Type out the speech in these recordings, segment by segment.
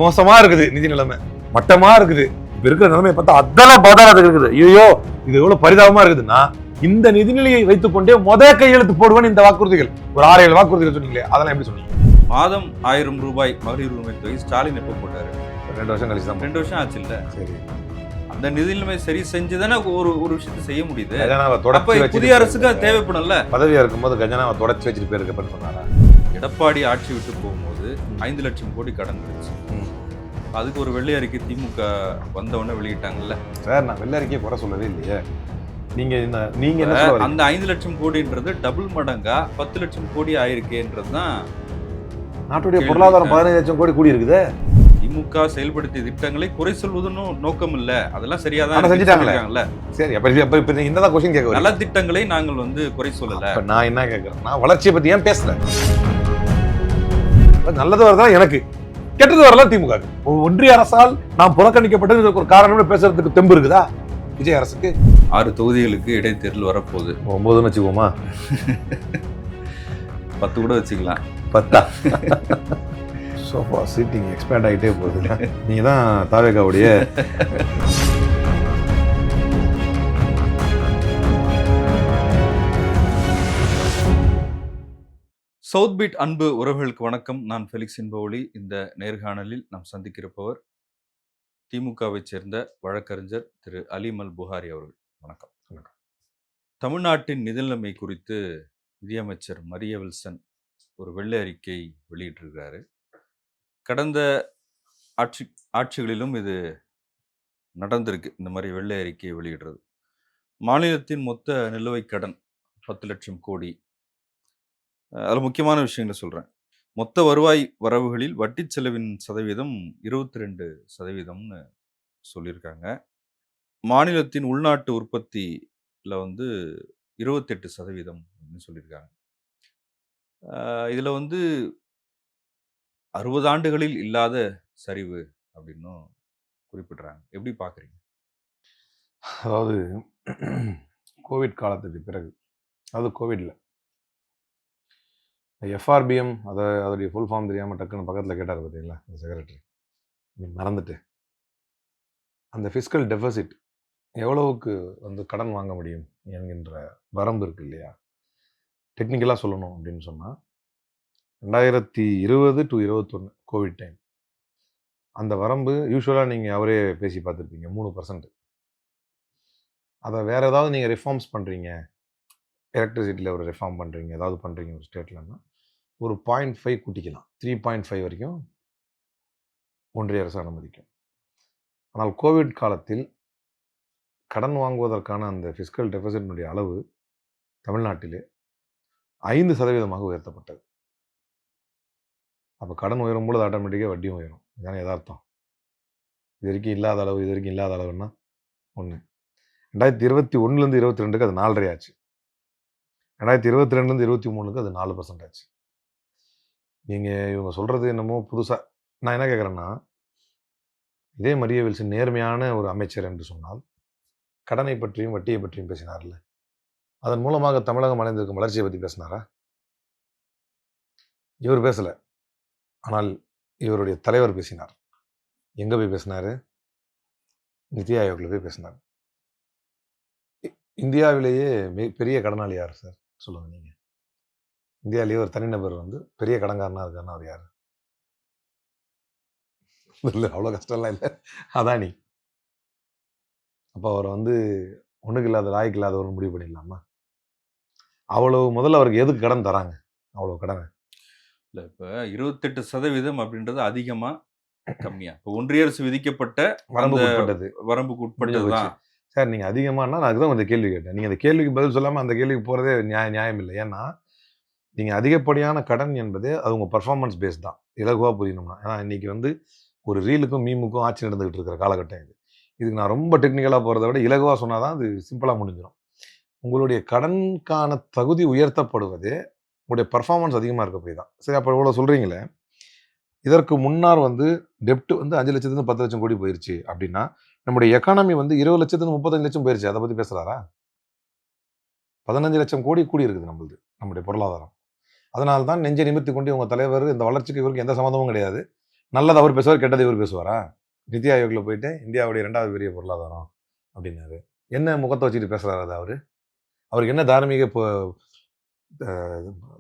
மோசமா இருக்குது நிதி நிலைமை, மட்டமா இருக்குது. இப்ப இருக்கிற நிலைமை பார்த்தா அதெல்லாம் பாதாளத்துக்கு இருக்குது. ஐயோ இது எவ்வளவு பரிதாபமா இருக்குதுன்னா, இந்த நிதிநிலையை வைத்துக் கொண்டே கையெழுத்து போடுவேன். இந்த வாக்குறுதிகள் ஒரு 6-7 வாக்குறுதிகள் சொன்னீங்களே, அதெல்லாம் எப்படி சொன்னீங்க? மாதம் 1000 ரூபாய் மகளிர் உரிமை தொகை ஸ்டாலின் எப்போ போட்டாரு? 2 வருஷம் கழிச்சு தான். 2 வருஷம் ஆச்சு இல்ல? சரி, அந்த நிதி நிலைமை சரி செஞ்சுதானே ஒரு விஷயத்தை செய்ய முடியுது. அப்ப புதிய அரசுக்கு தேவைப்படல. பதவியா இருக்கும்போது கஜனாவை தொடச்சு வச்சுட்டு போயிருக்கப்பன்னு சொன்னாரா? எடப்பாடி ஆட்சி விட்டு போகும்போது 5 லட்சம் கோடி கடன் இருந்துச்சு. அதுக்கு ஒரு வெள்ளை அறிக்கை திமுக வந்தவொடனே வெளியிட்டாங்கல்ல. சார் நான் வெள்ளை அறிக்கையை குறை சொல்லவே இல்லையே. நீங்க என்ன அந்த 5 லட்சம் கோடின்றது டபுள் மடங்கா 10 லட்சம் கோடி ஆயிருக்கேன்றது தான் நாட்டுடைய பொருளாதாரம். 15 லட்சம் கோடி கூடி இருக்குது. திமுக செயல்படுத்திய திட்டங்களை குறை சொல்வதுன்னு நோக்கம் இல்ல, அதெல்லாம் சரியாதான் செஞ்சுட்டாங்கல்ல. சரி, அப்ப இந்த கொஸ்டின் கேட்க நல்ல திட்டங்களை நாங்கள் குறை சொல்லல. நான் என்ன கேட்கிறேன், நான் வளர்ச்சியை பத்தி ஏன் பேசுறேன்? நல்லது வரதான் எனக்கு, கெட்டது வரலாம் திமுக. ஒன்றிய அரசால் நாம் புறக்கணிக்கப்பட்டது ஒரு காரணம் பேசுறதுக்கு தெம்பு இருக்குதா விஜய் அரசுக்கு? 6 தொகுதிகளுக்கு இடைத்தேர்தல் வரப்போகுது. 9ன்னு வச்சுக்கோமா, 10 கூட வச்சுக்கலாம். 10 சோஃபா சீட்டிங் எக்ஸ்பேண்ட் ஆகிட்டே போகுது. நீங்க தான் தாவேகாவுடைய சவுத் பீட் அன்பு உறவுகளுக்கு வணக்கம். நான் ஃபெலிக்ஸ் இன்பவொளி. இந்த நேர்காணலில் நாம் சந்திக்கிறப்பவர் திமுகவை சேர்ந்த வழக்கறிஞர் திரு அலீம் அல் புகாரி அவர்கள். வணக்கம். வணக்கம். தமிழ்நாட்டின் நிதி நிலைமை குறித்து நிதியமைச்சர் மரிய வில்சன் ஒரு வெள்ளை அறிக்கை வெளியிட்டிருக்கிறாரு. கடந்த ஆட்சிகளிலும் இது நடந்திருக்கு, இந்த மாதிரி வெள்ளை அறிக்கையை வெளியிடுறது. மாநிலத்தின் மொத்த நிலுவைக் கடன் 10 லட்சம் கோடி. அதில் முக்கியமான விஷயங்களை சொல்கிறேன். மொத்த வருவாய் வரவுகளில் வட்டி செலவின் சதவீதம் 22% சொல்லியிருக்காங்க. மாநிலத்தின் உள்நாட்டு உற்பத்தியில் 28% அப்படின்னு சொல்லியிருக்காங்க. இதில் 60 ஆண்டுகளில் இல்லாத சரிவு அப்படின்னும் குறிப்பிடுறாங்க. எப்படி பார்க்குறீங்க? அதாவது கோவிட் காலத்துக்கு பிறகு, அதாவது கோவிட்ல எஃப்ஆர்பிஎம் அதோடைய ஃபுல் ஃபார்ம் தெரியாமல் டக்குன்னு பக்கத்தில் கேட்டார் பார்த்தீங்களா அந்த செக்ரட்டரி, மறந்துட்டு அந்த ஃபிஸ்கல் டெபிசிட் எவ்வளவுக்கு கடன் வாங்க முடியும் என்கின்ற வரம்பு இருக்கு இல்லையா? டெக்னிக்கலாக சொல்லணும் அப்படின்னு சொன்னால் 2020 to 2021 கோவிட் டைம் அந்த வரம்பு யூஸ்வலாக நீங்கள் அவரே பேசி பார்த்துருப்பீங்க 3%. அதை வேறு ஏதாவது நீங்கள் ரிஃபார்ம்ஸ் பண்ணுறீங்க, எலக்ட்ரிசிட்டியில் ஒரு ரிஃபார்ம் பண்ணுறீங்க, ஏதாவது பண்ணுறீங்க ஒரு ஸ்டேட்லன்னா ஒரு 0.5 கூட்டிக்கலாம். 3.5 வரைக்கும் ஒன்றிய அரசு அனுமதிக்கும். ஆனால் கோவிட் காலத்தில் கடன் வாங்குவதற்கான அந்த ஃபிஸ்கல் டெபிசிட்னுடைய அளவு தமிழ்நாட்டிலே 5% உயர்த்தப்பட்டது. அப்போ கடன் உயரும் பொழுது ஆட்டோமேட்டிக்காக வட்டியும் உயரும். இதுதானே யதார்த்தம். இது வரைக்கும் இல்லாத அளவுன்னா ஒன்று. 2021 22 அது 4.5 ஆச்சு. 2022 23 அது 4% ஆச்சு. நீங்கள் இவங்க சொல்கிறது என்னமோ புதுசாக. நான் என்ன கேட்குறேன்னா, இதே மரிய வில்சன் நேர்மையான ஒரு அமைச்சர் என்று சொன்னால் கடனை பற்றியும் வட்டியை பற்றியும் பேசினார்ல, அதன் மூலமாக தமிழகம் அடைந்திருக்கும் வளர்ச்சியை பற்றி பேசினாரா? இவர் பேசலை. ஆனால் இவருடைய தலைவர் பேசினார். எங்கே போய் பேசினார்? நிதி ஆயோக்கில் போய் பேசினார். இந்தியாவிலேயே பெரிய கடனாளி யார் சார் சொல்லுங்கள் நீங்கள்? இந்தியாவிலேயே ஒரு தனிநபர் பெரிய கடன்காரனாக இருக்காருன்னா அவர் யார்? இல்லை, அவ்வளோ கஷ்டம்லாம் இல்லை, அதானி. அப்போ அவர் ஒன்றுக்கு இல்லாத லாய்க்கு இல்லாதவர் முடிவு பண்ணிடலாமா? அவ்வளவு முதல்ல அவருக்கு எதுக்கு கடன் தராங்க? அவ்வளோ கடனை இல்லை. இப்போ 28% அப்படின்றது அதிகமா கம்மியா? இப்போ ஒன்றிய அரசு விதிக்கப்பட்ட வரம்புக்கு உட்பட்டது தான் சார். நீங்கள் அதிகமானா நான் அதுதான் அந்த கேள்வி கேட்டேன். நீங்கள் அந்த கேள்விக்கு பதில் சொல்லாமல் அந்த கேள்விக்கு போகிறதே நியாயம் இல்லை. ஏன்னா நீங்கள் அதிகப்படியான கடன் என்பது அது உங்கள் பர்ஃபார்மன்ஸ் பேஸ் தான். இலகுவாக புரியணும்னா, ஏன்னா இன்றைக்கி ஒரு ரீலுக்கும் மீமுக்கும் ஆட்சி நடந்துகிட்டு இருக்கிற காலகட்டம் இது. இதுக்கு நான் ரொம்ப டெக்னிக்கலாக போகிறத விட இலகுவாக சொன்னால் தான் அது சிம்பிளாக முடிஞ்சிடும். உங்களுடைய கடனுக்கான தகுதி உயர்த்தப்படுவது உங்களுடைய பர்ஃபார்மன்ஸ் அதிகமாக இருக்க போய் தான். சரி, அப்போ இவ்வளோ சொல்கிறீங்களே, இதற்கு முன்னார் டெப்ட் 5 லட்சத்துலேருந்து 10 லட்சம் கோடி போயிருச்சு அப்படின்னா, நம்முடைய எக்கானமி 20 லட்சத்துலேருந்து 35 லட்சம் போயிருச்சு. அதை பற்றி பேசுகிறாரா? 15 லட்சம் கோடி கூடி இருக்குது நம்முடைய பொருளாதாரம். அதனால்தான் நெஞ்சை நிமிர்த்தி கொண்டு உங்கள் தலைவர் இந்த வளர்ச்சிக்கு இவருக்கு எந்த சம்மந்தமும் கிடையாது, நல்லது அவர் பேசுவார், கெட்டது இவர் பேசுவாரா? நித்தி ஆயோக்ல போயிட்டு இந்தியாவுடைய 2வது பெரிய பொருளாதாரம் அப்படின்னாரு. என்ன முகத்தை வச்சுட்டு பேசுறாரு அது அவரு? அவருக்கு என்ன தார்மீக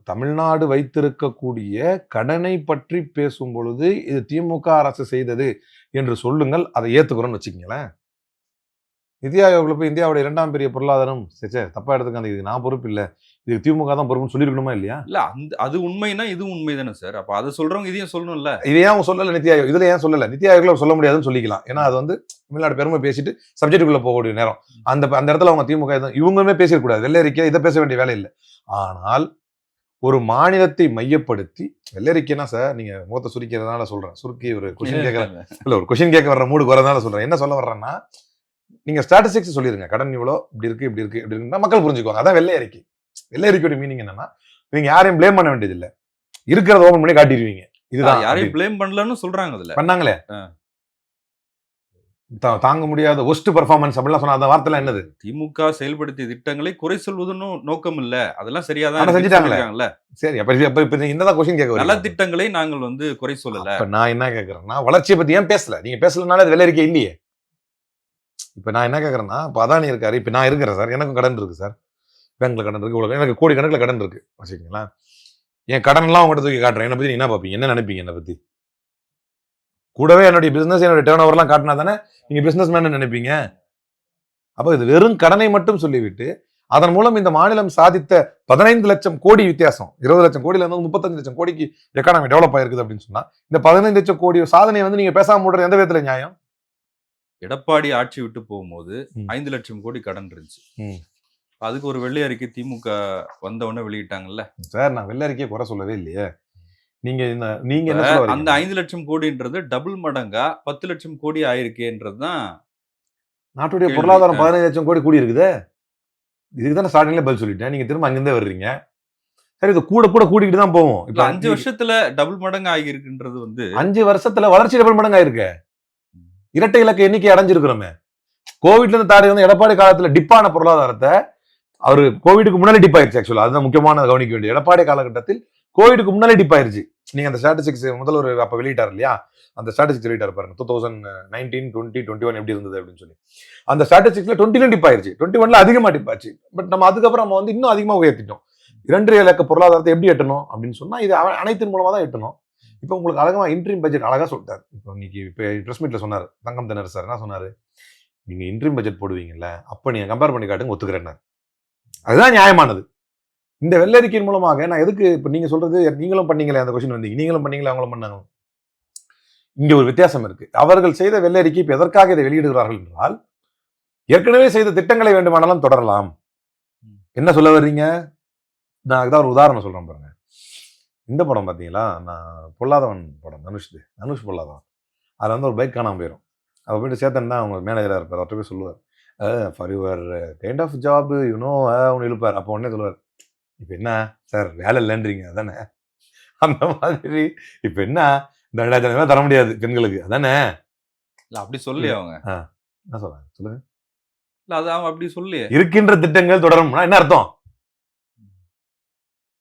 தமிழ்நாடு வைத்திருக்கக்கூடிய கடனை பற்றி பேசும் பொழுது இது திமுக அரசு செய்தது என்று சொல்லுங்கள், அதை ஏத்துக்கிறோம்னு வச்சுக்கங்களேன். நிதி ஆயோக்ல போய் இந்தியாவுடைய 2ஆம் பெரிய பொருளாதாரம் தப்பா எடுத்துக்காங்க, இதுக்கு நான் பொறுப்பு இல்ல, இதுக்கு திமுக தான் பொறுப்புன்னு சொல்லிருக்கணுமா இல்லையா? இல்ல அது உண்மைனா இது உண்மை தானே சார். அப்ப அதை சொல்றவங்க இதையும் சொல்லணும்ல. இதை ஏன் அவங்க சொல்லல நிதி ஆயோக்? இதுல ஏன் சொல்லல? நிதி ஆயோக்ல சொல்ல முடியாதுன்னு சொல்லிக்கலாம். ஏன்னா அது வந்து தமிழ்நாடு பெருமை பேசிட்டு சப்ஜெக்டுக்குள்ள போகக்கூடிய நேரம். அந்த இடத்துல அவங்க திமுக இவங்களுமே பேசிடக்கூடாது. வெள்ளை அறிக்கை இதை பேச வேண்டிய வேலை இல்லை. ஆனால் ஒரு மாநிலத்தை மையப்படுத்தி வெள்ளை அறிக்கைனா சார், நீங்க முகத்தை சுருக்கிறதுனால சொல்றேன், சுருக்கி ஒரு கொஸ்டின் கேட்கறேன் இல்ல, ஒரு கொஸ்டின் கேட்க வர்ற மூடுக்கு வரதுனால சொல்றேன். என்ன சொல்ல வர்றேன்னா, நீங்க ஸ்டாட்டிஸ்டிக்ஸ் சொல்லிருங்க, கடன் இவ்வளோ இப்படி இருக்கு இப்படி இருக்கு இப்படி இருக்குன்னா மக்கள் புரிஞ்சுக்குவாங்க. அதான் வெள்ளை அறிக்கை. வெள்ளை அறிக்கையோட மீனிங் என்னன்னா, நீங்க யாரையும் பிளேம் பண்ண வேண்டியது இல்லை, இருக்கிறத ஓபன் பண்ணி காட்டிடுவீங்க. இதுதான் யாரையும் பிளேம் பண்ணலன்னு சொல்றாங்க. அதுல பண்ணாங்களே, தாங்க முடியாத ஒஸ்ட் பெர்ஃபார்மன்ஸ் அப்படிலாம் சொன்ன அந்த வார்த்தை என்னது? திமுக செயல்படுத்திய திட்டங்களை குறை சொல்வதுன்னு நோக்கம் இல்ல, அதெல்லாம் சரியாதான் செஞ்சுட்டாங்களே. சரி, அப்ப என்னதான் கொஸ்டின் கேட்க நல்ல திட்டங்களை நாங்கள் வந்து குறை சொல்லல. நான் என்ன கேட்கறேன்னா, வளர்ச்சியை பத்தி ஏன் பேசல? நீங்க பேசலனால அது வெள்ளை அறிக்கை இல்லையே. இப்ப நான் என்ன கேட்கறேன்னா, இப்ப அதானி இருக்காரு, இப்ப நான் இருக்கிறேன் சார், எனக்கும் கடன் இருக்கு சார், பேங்க்ல கடன் இருக்கு, இவ்வளவு எனக்கு கோடி கணக்குல கடன் இருக்கு வச்சுக்கீங்களா. என் கடன் எல்லாம் உங்கள்கிட்ட தூக்கி காட்டுறேன், என்னை பத்தி நீங்க என்ன பார்ப்பீங்க, என்ன நினைப்பீங்க என்னை பத்தி? கூடவே என்னுடைய பிசினஸ், என்னுடைய டேர்ன் ஓவர்லாம் காட்டினா தானே நீங்க பிசினஸ் மேன் நினைப்பீங்க. அப்ப இது வெறும் கடனை மட்டும் சொல்லிவிட்டு அதன் மூலம் இந்த மாநிலம் சாதித்த 15 லட்சம் கோடி வித்தியாசம், 20 லட்சம் கோடியில இருந்து 35 லட்சம் கோடிக்கு எக்கானமி டெவலப் ஆயிருக்குது அப்படின்னு சொன்னா, இந்த 15 லட்சம் கோடி சாதனையை வந்து நீங்க பேசாம போடுறது எந்த விதத்துல நியாயம்? எடப்பாடி ஆட்சி விட்டு போகும்போது 5 லட்சம் கோடி கடன் இருந்துச்சு. அதுக்கு ஒரு வெள்ளை அறிக்கை திமுக வந்தவொடனே வெளியிட்டாங்கல்ல சார். நான் வெள்ளை அறிக்கையை குறை சொல்லவே இல்லையே. நீங்க அந்த 5 லட்சம் கோடின்றது டபுள் மடங்கா 10 லட்சம் கோடி ஆயிருக்கேன்றதுதான் நாட்டுடைய பொருளாதாரம். 15 லட்சம் கோடி கூடி இருக்குது. இதுக்கு தான் ஸ்டார்டிங்ல பதில் சொல்லிட்டேன். நீங்க திரும்ப அங்கிருந்தே வர்றீங்க. சரி, இது கூட கூட கூடிக்கிட்டு தான் போவோம். இப்ப 5 வருஷத்துல டபுள் மடங்கு ஆகிருக்குன்றது வந்து 5 வருஷத்துல வளர்ச்சி டபுள் மடங்கு ஆயிருக்கு. இரட்டை இலக்க எண்ணிக்கை அடைஞ்சிருக்கிறோமே. கோவிட்ல இருந்து தாண்டி வந்து எடப்பாடி காலத்துல டிப்பான பொருளாதாரத்தை அவரு கோவிடுக்கு முன்னாடி டிப் ஆயிருச்சு. ஆக்சுவலா அதுதான் முக்கியமான கவனிக்க வேண்டிய. எடப்பாடி காலகட்டத்தில் கோவிடுக்கு முன்னாடி டிப் ஆயிருச்சு. நீங்க அந்த ஸ்டாட்டிஸ்டிக்ஸ் முதல்ல அப்ப வெளியிட்டார் இல்லையா, அந்த ஸ்டாட்டிஸ்டிக்ஸ் வெளியிட்டார் பாருங்க, 2019, 20, 21 எப்படி இருந்தது அப்படின்னு சொல்லி. அந்த ஸ்டாட்டிஸ்டிக்ஸ்ல 20 டிப் ஆயிருச்சு, 21ல அதிகமா டிப் ஆச்சு. பட் நம்ம அதுக்கப்புறம் நம்ம வந்து இன்னும் அதிகமா உயர்த்திட்டோம். 2 இலக்க பொருளாதாரத்தை எப்படி எட்டணும் அப்படின்னு சொன்னா இது அனைத்தின் மூலமா தான் எட்டணும். இப்போ உங்களுக்கு அழகா இன்ட்ரீம் பட்ஜெட் அழகா சொல்லிட்டாரு. இப்போ இன்னைக்கு பிரஸ் மீட்ல சொன்னாரு தங்கம் திணறு சார், என்ன சொன்னாரு, நீங்க இன்ட்ரீம் பட்ஜெட் போடுவீங்கல்ல, அப்ப நீங்க கம்பேர் பண்ணி காட்டுங்க, ஒத்துக்கிறேன். அதுதான் நியாயமானது. இந்த வெள்ளரிக்கையின் மூலமாக நான் எதுக்கு இப்ப நீங்க சொல்றது, நீங்களும் பண்ணீங்களே அந்த கொஸ்டின் வந்தீங்க, நீங்களும் பண்ணீங்களா அவங்களும் பண்ணாங்க. இங்க ஒரு வித்தியாசம் இருக்கு. அவர்கள் செய்த வெள்ளரிக்கை இப்ப எதற்காக இதை வெளியிடுகிறார்கள் என்றால், ஏற்கனவே செய்த திட்டங்களை வேண்டுமானாலும் தொடரலாம். என்ன சொல்ல வர்றீங்க? நான் அதுதான் ஒரு உதாரணம் சொல்றேன் பாருங்க. இந்த படம் பாத்தீங்களா, நான் பொல்லாதவன் படம், தனுஷ் பொல்லாதவன். அதுல வந்து ஒரு பைக் காணாம போயிடும். அவ போயிட்டு சேத்தன் தான் அவங்க மேனேஜரா இருப்பார், அவர்கிட்ட போய் சொல்லுவார், for your kind of job ஒன்று இழுப்பார். அப்போ உடனே சொல்லுவார், இப்ப என்ன சார் வேலை இல்லைன்றீங்க அதானே, அந்த மாதிரி இப்ப என்ன இந்த 2000 தர முடியாது பெண்களுக்கு அதானே. இல்ல அப்படி சொல்லி அவங்க என்ன சொல்றாங்க சொல்லுங்க. இல்ல அது அவங்க அப்படி சொல்லி இருக்கின்ற திட்டங்கள் தொடரும் என்ன அர்த்தம்?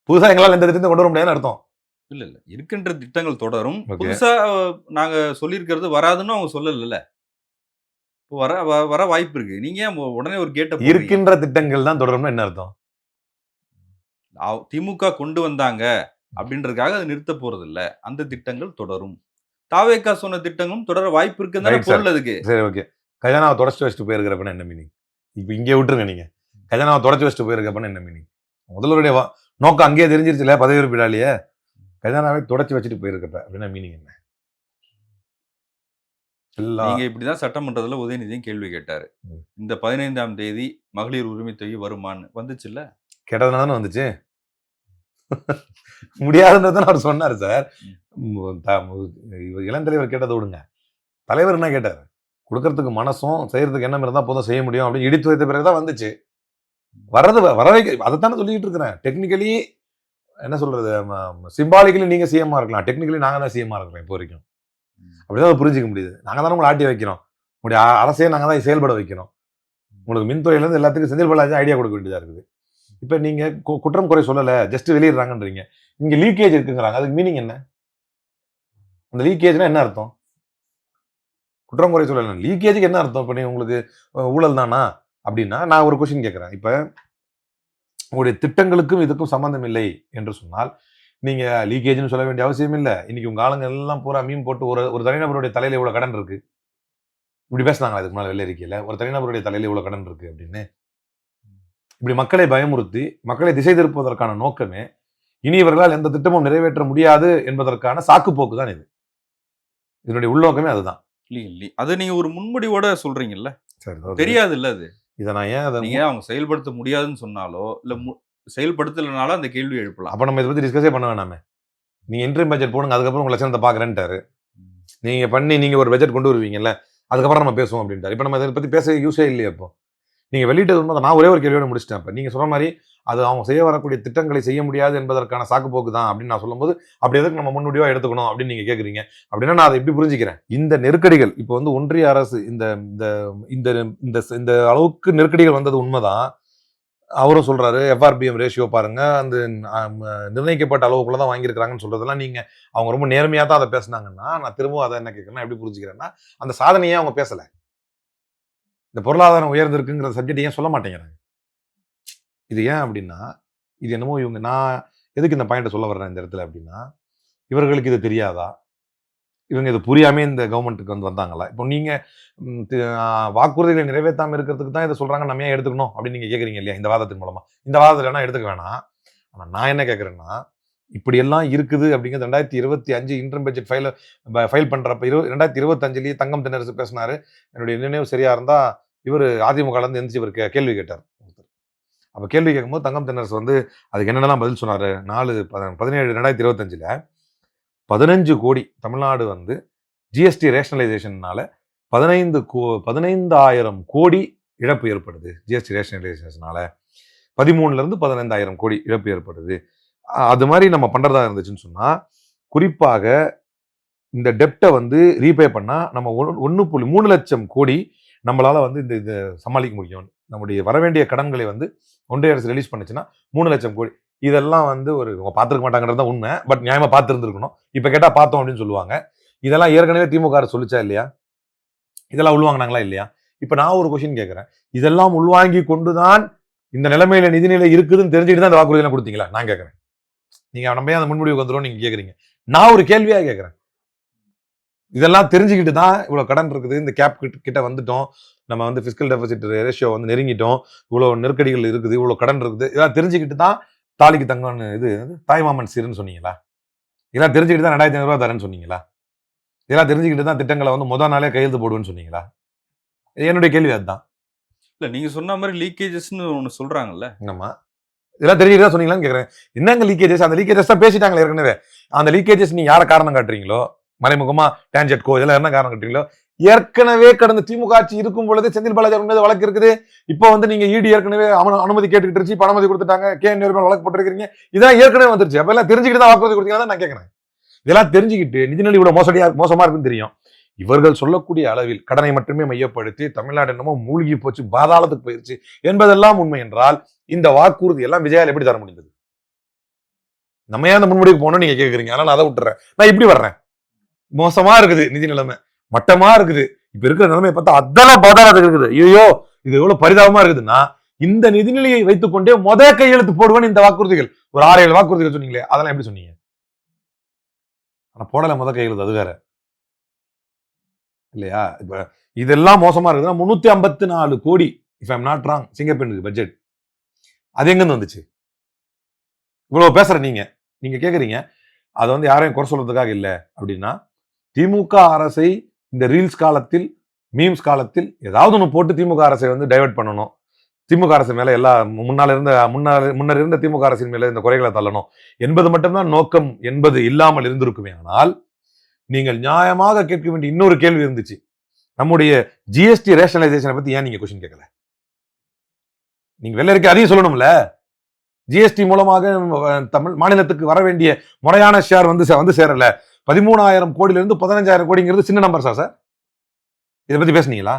புதுசா எங்களால் எந்த திட்டத்தை கொண்டு வர முடியாதுன்னு அர்த்தம். இல்ல இருக்கின்ற திட்டங்கள் தொடரும். புதுசா நாங்க சொல்லியிருக்கிறது வராதுன்னு அவங்க சொல்லல. வர வாய்ப்பு இருக்கு. நீங்க உடனே ஒரு கேட்ட இருக்கின்ற திட்டங்கள் தான் தொடரும்னு என்ன அர்த்தம்? திமுக கொண்டு வந்தாங்க அப்படின்றதுக்காக அது நிறுத்த போறது இல்ல. அந்த திட்டங்கள் தொடரும். தாவேகா சொன்ன திட்டங்களும் தொடர வாய்ப்பு இருக்குன்னு பொருள் அதுக்கு. சரி, ஓகே. கஜானாவை தொடச்சு வச்சுட்டு போயிருக்கிறப்ப என்ன மீனிங்? இப்ப இங்கே விட்டுருங்க, நீங்க கஜானாவை தொடச்சு வச்சுட்டு போயிருக்கப்ப என்ன மீனிங்? முதல்வருடைய நோக்கம் அங்கேயே தெரிஞ்சிருச்சுல, பதவி உறுப்பினாலேயே கஜானாவை தொடச்சு வச்சுட்டு போயிருக்கப்ப அப்படின்னா மீனிங் என்ன? நீங்க இப்படிதான் சட்டமன்றத்துல உதயநிதியும் கேள்வி கேட்டாரு. இந்த 15ஆம் தேதி மகளிர் உரிமை தொகை வருமானு வந்துச்சு இல்ல? கேட்டதுனால வந்துச்சு. முடியாதுன்றதான் அவர் சொன்னாரு சார். இளந்தலைவர் கேட்டதை விடுங்க, தலைவர் என்ன கேட்டாரு, கொடுக்கறதுக்கு மனசும் செய்யறதுக்கு எண்ணம் இருந்தா போதும் செய்ய முடியும் அப்படின்னு இடித்து வைத்த பிறகுதான் வந்துச்சு. வர வைக்க அதைத்தானே சொல்லிட்டு இருக்கிறேன். டெக்னிக்கலி என்ன சொல்றது, சிம்பாலிக்கலி நீங்க சிஎம்மா இருக்கலாம், டெக்னிக்கலி நாங்க தான் சிஎம்மா இருக்கிறோம் இப்போ வரைக்கும். அப்படிதான் புரிஞ்சுக்க முடியுது. நாங்க தானே உங்களை ஆட்டி வைக்கிறோம், உங்களுடைய அரசையே நாங்க தான் செயல்பட வைக்கிறோம். உங்களுக்கு மின்துறையில இருந்து எல்லாத்துக்கும் செந்தில் பாலாஜி ஐடியா கொடுக்க வேண்டியதா இருக்குது. இப்ப நீங்க குற்றம் குறை சொல்லல, ஜஸ்ட் வெளியிடுறாங்கன்றீங்க. இங்க லீக்கேஜ் இருக்குங்கிறாங்க, அதுக்கு மீனிங் என்ன? அந்த லீக்கேஜ்னா என்ன அர்த்தம்? குற்றம் குறை சொல்லல. லீக்கேஜுக்கு என்ன அர்த்தம்? இப்ப நீ உங்களுக்கு ஊழல் தானா அப்படின்னா நான் ஒரு கொஸ்டின் கேட்கிறேன். இப்ப உங்களுடைய திட்டங்களுக்கும் இதுக்கும் சம்பந்தம் இல்லை என்று சொன்னால் நீங்க லீக்கேஜ்னு சொல்ல வேண்டிய அவசியம் இல்ல. இன்னைக்கு உங்க ஆளுங்க எல்லாம் பூரா மீன் போட்டு ஒரு ஒரு தனிநபருடைய தலையில இவ்வளவு கடன் இருக்கு. இப்படி பேசினாங்களா இதுக்கு முன்னால வெள்ளை அறிக்கையில? ஒரு தனிநபருடைய தலையில இவ்வளவு கடன் இருக்கு அப்படின்னு. இப்படி மக்களை பயமுறுத்தி மக்களை திசை திருப்புவதற்கான நோக்கமே இனி இவர்களால் எந்த திட்டமும் நிறைவேற்ற முடியாது என்பதற்கான சாக்குப்போக்கு தான் இது. இதனுடைய உள்நோக்கமே அதுதான். அது நீங்க ஒரு முன்முடிவோட சொல்றீங்கல்ல, சரி, தெரியாது இல்ல அது. இதை நான் ஏன் அதை நீங்க அவங்க செயல்படுத்த முடியாதுன்னு சொன்னாலோ இல்ல செயல்படுத்தலைனாலும் அந்த கேள்வி எழுப்பலாம். அப்ப நம்ம இதை பத்தி டிஸ்கஸே பண்ண வேணாமே. நீங்க இன்ட்ரீம் பட்ஜெட் போடுங்க, அதுக்கப்புறம் உங்க லட்சணத்தை பாக்குறேன்ட்டாரு. நீங்க பண்ணி நீங்க ஒரு பட்ஜெட் கொண்டு வருவீங்கல்ல, அதுக்கப்புறம் நம்ம பேசுவோம் அப்படின்ட்டாரு. இப்ப நம்ம இதை பத்தி பேச யூஸே இல்லையா? இப்போ நீங்க வெளியிட்டது உண்மை. நான் ஒரே ஒரு கேள்வியோட முடிச்சிட்டேன். இப்ப நீங்க சொல்ற மாதிரி அது அவங்க செய்ய வரக்கூடிய திட்டங்களை செய்ய முடியாது என்பதற்கான சாக்குப்போக்கு தான் அப்படின்னு நான் சொல்லும்போது, அப்படி எதுக்கு நம்ம முன்னுடிவா எடுத்துக்கணும் அப்படின்னு நீங்க கேக்குறீங்க. அப்படின்னா நான் அதை எப்படி புரிஞ்சுக்கிறேன்? இந்த நெருக்கடிகள் இப்போ வந்து ஒன்றிய அரசு இந்த இந்த இந்த இந்த அளவுக்கு நெருக்கடிகள் வந்தது உண்மைதான். அவரும் சொல்றாரு எஃப்ஆர்பிஎம் ரேஷியோ பாருங்க, அந்த நிர்ணயிக்கப்பட்ட அளவுக்குள்ள தான் வாங்கியிருக்காங்கன்னு சொல்றதெல்லாம் நீங்க அவங்க ரொம்ப நேர்மையா தான் அதை பேசினாங்கன்னா, நான் திரும்பவும் அதை என்ன கேட்கிறேன்னா எப்படி புரிஞ்சுக்கிறேன்னா, அந்த சாதனையே அவங்க பேசல. இந்த பொருளாதாரம் உயர்ந்திருக்குங்கிற சப்ஜெக்ட் ஏன் சொல்ல மாட்டேங்கிறாங்க? இது ஏன் அப்படின்னா, இது என்னமோ இவங்க நான் எதுக்கு இந்த பாயிண்ட்டை சொல்ல வர்றேன் இந்த இடத்துல அப்படின்னா, இவர்களுக்கு இது தெரியாதா? இவங்க இது புரியாமே இந்த கவர்மெண்ட்டுக்கு வந்து வந்தாங்களா? இப்போ நீங்க வாக்குறுதிகளை நிறைவேற்றாம இருக்கிறதுக்கு தான் இதை சொல்றாங்க, நம்ம ஏன் எடுத்துக்கணும் அப்படின்னு நீங்க கேட்குறீங்க இல்லையா இந்த வாதத்தின் மூலமா? இந்த வாதத்தில் வேணா எடுத்துக்க வேணாம். ஆனா நான் என்ன கேட்குறேன்னா, இப்படி எல்லாம் இருக்குது அப்படிங்கிறது 2025 இன்டர்ம் பட்ஜெட் ஃபைல் பண்றப்ப 2025 தங்கம் தென்னரசு பேசினாரு. என்னுடைய நினைவு சரியா இருந்தா இவர் அதிமுகல இருந்து எந்திரிச்சு இவர் கேள்வி கேட்டார். அப்ப கேள்வி கேட்கும்போது தங்கம் தென்னரசு வந்து அதுக்கு என்னென்னலாம் பதில் சொன்னாரு? 4/17/2025 15 கோடி தமிழ்நாடு வந்து ஜிஎஸ்டி ரேஷனலைசேஷன்னால 15,000 கோடி இழப்பு ஏற்படுது. ஜிஎஸ்டி ரேஷனலைசேஷனால 13 15,000 கோடி இழப்பு ஏற்படுது. அது மாதிரி நம்ம பண்றதா இருந்துச்சுன்னு சொன்னா, குறிப்பாக இந்த டெப்டை வந்து ரீபே பண்ணா நம்ம 1.3 லட்சம் கோடி நம்மளால வந்து இந்த சமாளிக்க முடியும். நம்முடைய வரவேண்டிய கடன்களை வந்து ஒன்றிய அரசு ரிலீஸ் பண்ணுச்சுன்னா 3 லட்சம் கோடி. இதெல்லாம் வந்து பார்த்துருக்க மாட்டாங்கிறது தான் உண்மை. பட் நியாயமா பார்த்துருந்துருக்கணும். இப்ப கேட்டா பார்த்தோம் அப்படின்னு சொல்லுவாங்க. இதெல்லாம் ஏற்கனவே திமுக அரசு சொல்லிச்சா இல்லையா? இதெல்லாம் உள்வாங்கினாங்களா இல்லையா? இப்ப நான் ஒரு கொஸ்டின் கேட்கிறேன். இதெல்லாம் உள்வாங்கி கொண்டுதான் இந்த நிலைமையில நிதிநிலை இருக்குதுன்னு தெரிஞ்சுட்டு தான் இந்த வாக்குறுதியெல்லாம் கொடுத்தீங்களா? நான் கேட்கிறேன். நீங்க நம்ம அந்த முன்முடிவுக்கு வந்துடும் நீங்க கேக்குறீங்க. நான் ஒரு கேள்வியா கேட்கிறேன். இதெல்லாம் தெரிஞ்சுக்கிட்டு தான் இவ்வளவு கடன் இருக்குது, இந்த கேப் கிட்ட வந்துட்டோம், நம்ம வந்து பிஸ்கல் டெபிசிட் ரேஷியோ வந்து நெருங்கிட்டோம், இவ்வளவு நெருக்கடிகள் இருக்குது, இவ்வளவு கடன் இருக்குது, இதெல்லாம் தெரிஞ்சுக்கிட்டு தான் தாலிக்கு தங்கம்னு இது தாய்மாமன் சீருன்னு சொன்னீங்களா? இதெல்லாம் தெரிஞ்சுக்கிட்டு தான் 2,500 ரூபாய் தரேன்னு சொன்னீங்களா? இதெல்லாம் தெரிஞ்சுக்கிட்டு தான் திட்டங்களை வந்து முதல் நாளே கையெழுத்து போடுவேன்னு சொன்னீங்களா? என்னுடைய கேள்வி அதுதான். இல்ல நீங்க சொன்ன மாதிரி லீக்கேஜஸ்னு ஒண்ணு சொல்றாங்கல்ல. ஆமா, இதெல்லாம் தெரிஞ்சுக்கிட்டு தான் சொன்னீங்களான்னு கேட்கிறேன். என்னங்க லீக்கேஜஸ்? அந்த லீக்கேஜஸ் தான் பேசிட்டாங்களே ஏற்கனவே. அந்த லீக்கேஜஸ் நீங்க யாரை காரணம் காட்டுறீங்களோ, மறைமுகமா டான்ஜெட்கோ இதெல்லாம் என்ன காரணம் காட்டுறீங்களோ, ஏற்கனவே கடந்த திமுக ஆட்சி இருக்கும் பொழுது செந்தில் பாலாஜி மீது வழக்கு இருக்குது. இப்போ வந்து நீங்க இடி ஏற்கனவே அனுமதி கேட்டுக்கிட்டு இருந்துச்சு, இப்ப அனுமதி கொடுத்துட்டாங்க, KN வழக்கு போட்டிருக்கீங்க. இதெல்லாம் ஏற்கனவே வந்துருச்சு. அப்ப எல்லாம் தெரிஞ்சுக்கிட்டு தான் வாக்குறுதி கொடுத்தீங்கன்னா நான் கேட்கிறேன். இதெல்லாம் தெரிஞ்சுக்கிட்டு நிதிநிலை இவ்வளவு மோசமா இருக்குன்னு தெரியும். இவர்கள் சொல்லக்கூடிய அளவில் கடனை மட்டுமே மையப்படுத்தி தமிழ்நாடு என்னமோ மூழ்கி போச்சு, பாதாளத்துக்கு போயிருச்சு என்பதெல்லாம் உண்மை என்றால் இந்த வாக்குறுதி எல்லாம் விஜயால் எப்படி தர முடிந்தது? நம்ம ஏன் அந்த முன்முடிவுக்கு போனோம் நீங்க கேக்குறீங்க. ஆனா நான் அதை விட்டுறேன். நான் இப்படி வர்றேன். மோசமா இருக்குது நிதி நிலைமை, மட்டமா இருக்குது. இப்ப இருக்கிற நிலைமை பார்த்தா அதெல்லாம் பாதாளத்துக்கு இருக்குது. ஐயோ இது எவ்வளவு பரிதாபமா இருக்குதுன்னா, இந்த நிதிநிலையை வைத்துக் கொண்டே கையெழுத்து போடுவேன் இந்த வாக்குறுதிகள் ஒரு 6-7 வாக்குறுதிகள் சொன்னீங்களே, அதெல்லாம் எப்படி சொன்னீங்க? ஆனா போடல கையெழுத்து, அது வேற இல்லையா? இப்ப இதெல்லாம் மோசமா இருக்குதுன்னா 354 கோடி if I am not wrong சிங்கப்பெண்ணுக்கு பட்ஜெட். அது எங்கிருந்து வந்துச்சு? இவ்வளவு பேசுற நீங்க கேக்குறீங்க அதை வந்து யாரையும் குறை சொல்றதுக்காக இல்ல அப்படின்னா, திமுக அரசை இந்த ரீல்ஸ் காலத்தில் மீம்ஸ் காலத்தில் ஏதாவது ஒண்ணு போட்டு திமுக அரசை வந்து டைவர்ட் பண்ணணும், திமுக அரசு மேல எல்லா முன்னர் இருந்த திமுக அரசின் மேல இந்த குறைகளை தள்ளணும் என்பது மட்டும்தான் நோக்கம் என்பது இல்லாமல் இருந்திருக்குமே. ஆனால் நீங்கள் நியாயமாக கேட்க வேண்டிய இன்னொரு கேள்வி இருந்துச்சு. நம்முடைய ஜிஎஸ்டி ரேஷனலைசேஷனை பத்தி ஏன் நீங்க கொஸ்டின் கேட்கல? நீங்க வெள்ளரிக்கை அதையும் சொல்லணும்ல. ஜிஎஸ்டி மூலமாக தமிழ் மாநிலத்துக்கு வர வேண்டிய முறையான ஷேர் வந்து சேரல. 13,000 கோடியிலிருந்து 15,000 கோடிங்கிறது சின்ன நம்பர் சார். இதை பத்தி பேசுனீங்களா?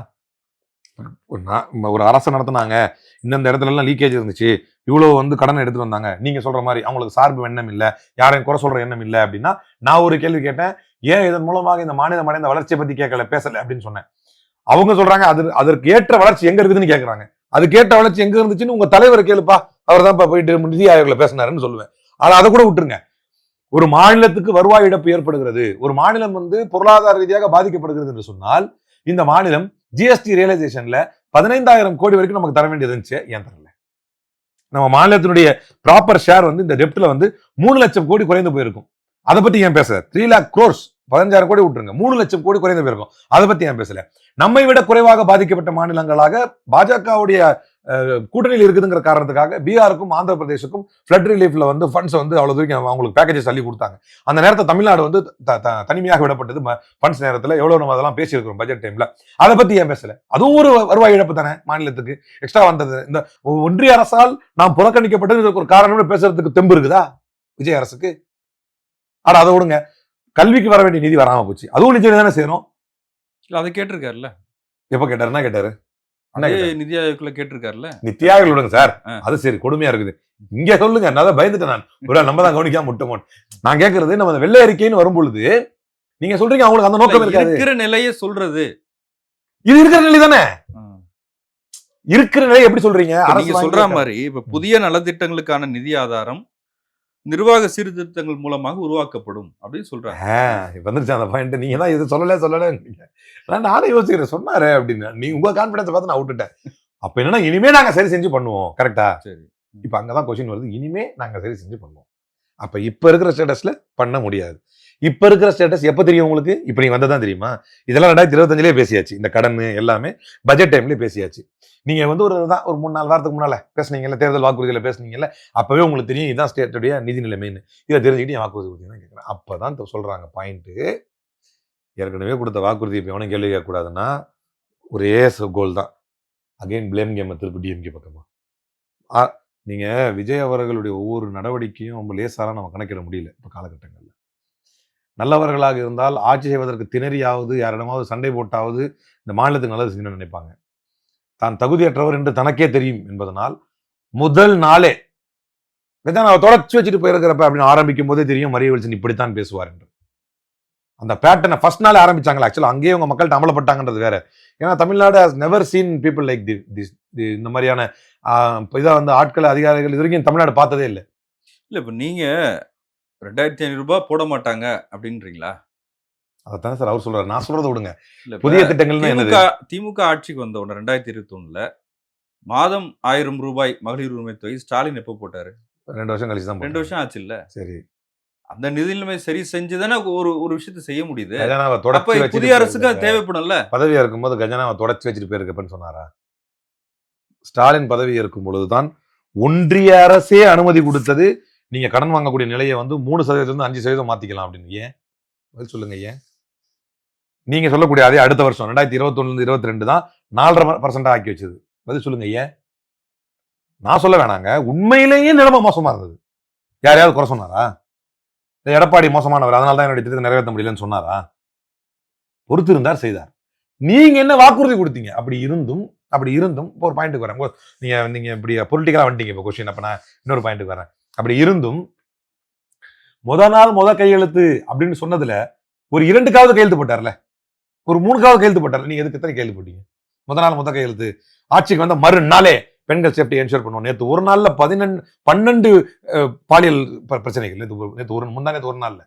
ஒரு அரசு நடத்தினாங்க, இந்த இடத்துல எல்லாம் லீக்கேஜ் இருந்துச்சு, இவ்வளவு வந்து கடன் எடுத்துட்டு வந்தாங்க, நீங்க சொல்ற மாதிரி அவங்களுக்கு சார்பு எண்ணம் இல்ல, யாரையும் குறை சொல்ற எண்ணம் இல்ல அப்படின்னா, நான் ஒரு கேள்வி கேட்டேன். ஏன் இதன் மூலமாக இந்த மாநிலம் அடைந்த வளர்ச்சியை பத்தி பேசல அப்படின்னு சொன்னேன். அவங்க சொல்றாங்க அதற்கு ஏற்ற வளர்ச்சி எங்க இருக்குதுன்னு கேட்கறாங்க. அதுக்கு ஏற்ற வளர்ச்சி எங்க இருந்துச்சுன்னு உங்க தலைவர் கேளுப்பா, அவர் தான் போயிட்டு நிதி ஆயோக்ல பேசினாருன்னு சொல்லுவேன். ஆனா அதை கூட விட்டுருங்க. ஒரு மாநிலத்துக்கு வருவாய் இழப்பு ஏற்படுகிறது, ஒரு மாநிலம் பொருளாதார ரீதியாக பாதிக்கப்படுகிறது என்று சொன்னால், இந்த மாநிலம் ஜிஎஸ்டி ரியலைசேஷன்ல 15,000 கோடி வரைக்கும் நமக்கு தர வேண்டியது இருந்துச்சு, ஏன் தரல? நம்ம மாநிலத்தினுடைய ப்ராப்பர் ஷேர் இந்த டெப்ட்ல 3 லட்சம் கோடி குறைந்து போயிருக்கும். அதை பத்தி ஏன் பேசல? 3 lakh crores, 15,000 கோடி விட்டுருங்க, 3 லட்சம் கோடி குறைந்து போயிருக்கும். அதை பத்தி ஏன் பேசல? நம்மை விட குறைவாக பாதிக்கப்பட்ட மாநிலங்களாக பாஜகவுடைய கூட்டணியில் இருக்குதுங்கிற காரணத்துக்காக பீகாருக்கும் ஆந்திர பிரதேசுக்கும் ஃபிளட் ரிலீஃப்ல ஃபண்ட்ஸ் அவ்வளவு தூரம் அவங்களுக்கு பேக்கேஜஸ் தள்ளி கொடுத்தாங்க. அந்த நேரத்தில் தமிழ்நாடு தனிமையாக விடப்பட்டது. ஃபண்ட்ஸ் நேரத்தில் எவ்வளவு நம்ம அதெல்லாம் பேசியிருக்கிறோம் பட்ஜெட் டைம்ல. அதை பத்தி ஏன் பேசல? அதுவும் ஒரு வருவாய் இழப்பு தானே மாநிலத்துக்கு எக்ஸ்ட்ரா வந்தது. இந்த ஒன்றிய அரசால் நாம் புறக்கணிக்கப்பட்டது ஒரு காரணம்னு பேசுறதுக்கு தெம்பு இருக்குதா விஜய் அரசுக்கு? ஆனா அதை விடுங்க, கல்விக்கு வர வேண்டிய நிதி வராம போச்சு, அதுவும் நிதி தானே செய்யணும். அதை கேட்டிருக்காருல்ல, எப்ப கேட்டாரு? என்ன கேட்டாரு? நிதி ஆயோக்ல கேட்டிருக்காருல்ல. நிதி ஆயோக் விடுங்க சார், அது சரி, கொடுமையா இருக்குது. இங்க சொல்லுங்க, நான் பயந்துட்டேன். நான் ஒரு நம்ம தான் கவனிக்காம முட்டமோன். நான் கேட்கறது, நம்ம வெள்ளை அறிக்கைன்னு வரும் பொழுது நீங்க சொல்றீங்க அவங்களுக்கு அந்த நோக்கம் இருக்காது. இருக்கிற நிலையை சொல்றது, இது இருக்கிற நிலை தானே. இருக்கிற நிலை எப்படி சொல்றீங்க? நீங்க சொல்ற மாதிரி இப்ப புதிய நலத்திட்டங்களுக்கான நிதி ஆதாரம் நிர்வாக சீர்திருத்தங்கள் மூலமாக உருவாக்கப்படும் அப்படின்னு சொல்றாங்க. வந்துருச்சு அந்த பாயிண்ட். நீங்க தான் இது சொல்லல. நானே யோசிக்கிறேன், சொன்னாரு அப்படின்னு. நீ உங்க கான்பிடன்ஸ் பார்த்து நான் விட்டுட்டேன். அப்ப என்னன்னா, இனிமே நாங்க சரி செஞ்சு பண்ணுவோம். கரெக்டா? சரி. இப்ப அங்கதான் கொஸ்டின் வருது. இனிமே நாங்க சரி செஞ்சு பண்ணுவோம். அப்ப இப்ப இருக்கிற ஸ்டேட்டஸ்ல பண்ண முடியாது. இப்ப இருக்கிற ஸ்டேட்டஸ் எப்ப தெரியும் உங்களுக்கு? இப்ப நீங்க வந்ததான் தெரியுமா? இதெல்லாம் 2025 பேசியாச்சு. இந்த கடன் எல்லாமே பட்ஜெட் டைம்லயே பேசியாச்சு. நீங்க ஒரு 3-4 வாரத்துக்கு முன்னால பேசுனீங்கல்ல, தேர்தல் வாக்குறுதிகளை பேசுனீங்கல்ல, அப்பவே உங்களுக்கு தெரியும் இதுதான் ஸ்டேட்டுடைய நிதி நிலைமைன்னு. இதை தெரிஞ்சுக்கிட்டு வாக்குறுதி கொடுத்தீங்கன்னா கேட்கிறேன். அப்பதான் சொல்றாங்க பாயிண்ட். ஏற்கனவே கொடுத்த வாக்குறுதி இப்ப எவனும் கேள்வி கேட்கக்கூடாதுன்னா ஒரே கோல் தான். அகைன் பிளேம் கேம் திருப்பி டிஎம்கே பக்கமா. நீங்க விஜய் அவர்களுடைய ஒவ்வொரு நடவடிக்கையும் ரொம்ப லேசாலாம் நம்ம கணக்கிட முடியல இப்ப காலகட்டங்கள்ல. நல்லவர்களாக இருந்தால் ஆட்சி செய்வதற்கு திணறியாவது, யாரிடமாவது சண்டை போட்டாவது இந்த மாநிலத்துக்கு நல்லது செஞ்சு நினைப்பாங்க. தான் தகுதியற்றவர் என்று தனக்கே தெரியும் என்பதனால் முதல் நாளே நான் தொடர்ச்சி வச்சுட்டு போயிருக்கிறப்ப அப்படின்னு ஆரம்பிக்கும் போதே தெரியும் மரிய வில்சன் இப்படித்தான் பேசுவார் என்று. அந்த பேட்டர்னை ஃபர்ஸ்ட் நாளே ஆரம்பிச்சாங்களா? ஆக்சுவலா அங்கேயே உங்க மக்கள்கிட்ட அமலப்பட்டாங்கன்றது வேற. ஏன்னா Tamil Nadu has never seen people like இந்த மாதிரியான இதை ஆட்கள், அதிகாரிகள் இது வரைக்கும் தமிழ்நாடு பார்த்ததே இல்லை. இல்லை, இப்போ நீங்க 2,500 ரூபாய் போட மாட்டாங்க அப்படின்றீங்களா? அதைத்தானே சார் அவர் சொல்றாரு. நான் சொல்றதை விடுங்க. புதிய திட்டங்கள் திமுக ஆட்சிக்கு வந்த உடனே 2021 மாதம் 1000 ரூபாய் மகளிர் உரிமை தொகை ஸ்டாலின் எப்போ போட்டாரு? 2 வருஷம் கழிச்சு தான். 2 வருஷம் ஆச்சு இல்ல? சரி, அந்த நிதி நிலைமை சரி செஞ்சுதானே ஒரு விஷயத்தை செய்ய முடியுது. அப்ப புதிய அரசுக்கு தேவைப்படும்ல. பதவியா இருக்கும்போது கஜனாவை தொடச்சி வச்சுட்டு போயிருக்கப்பன்னு சொன்னாரா? ஸ்டாலின் பதவி இருக்கும் பொழுதுதான் ஒன்றிய அரசே அனுமதி கொடுத்தது. நீங்க கடன் வாங்கக்கூடிய நிலையை 3% 5% மாத்திக்கலாம் அப்படின்னு. ஏன் பதில் சொல்லுங்க. ஏன் நீங்க சொல்லக்கூடிய அதே அடுத்த வருஷம் 2021 22 தான் 4.5% ஆக்கி வச்சது. பதில் சொல்லுங்க. ஏன்? நான் சொல்ல வேணாங்க, உண்மையிலேயே நிலைமை மோசமா இருந்தது. யாரையாவது குறை சொன்னாரா? எடப்பாடி மோசமானவர், அதனால தான் என்னுடைய திட்டத்தை நிறைவேற்ற முடியலன்னு சொன்னாரா? பொறுத்து இருந்தார், செய்தார். நீங்க என்ன வாக்குறுதி கொடுத்தீங்க? அப்படி இருந்தும் இப்போ ஒரு பாயிண்ட்டுக்கு வரேன். நீங்க இப்படி பொலிட்டிக்கலா வந்துட்டீங்க இப்போ கொஸ்டின். அப்ப நான் இன்னொரு பாயிண்ட்டுக்கு வரேன். அப்படி இருந்தும் முத கையெழுத்து அப்படின்னு சொன்னதுல ஒரு 2க்காவது கையெழுத்து போட்டார்ல, ஒரு 3க்காவது கையெழுத்து போட்டார். நீங்க எதுக்கு எத்தனை கையெழுத்து போட்டீங்க? முத கையெழுத்து ஆட்சிக்கு வந்த மறுநாளே பெண்கள் சேஃப்டி என்ஷூர் பண்ணுவோம். நேற்று ஒரு நாள்ல 12 பாலியல் பிரச்சனைகள். நேற்று ஒரு நாள்ல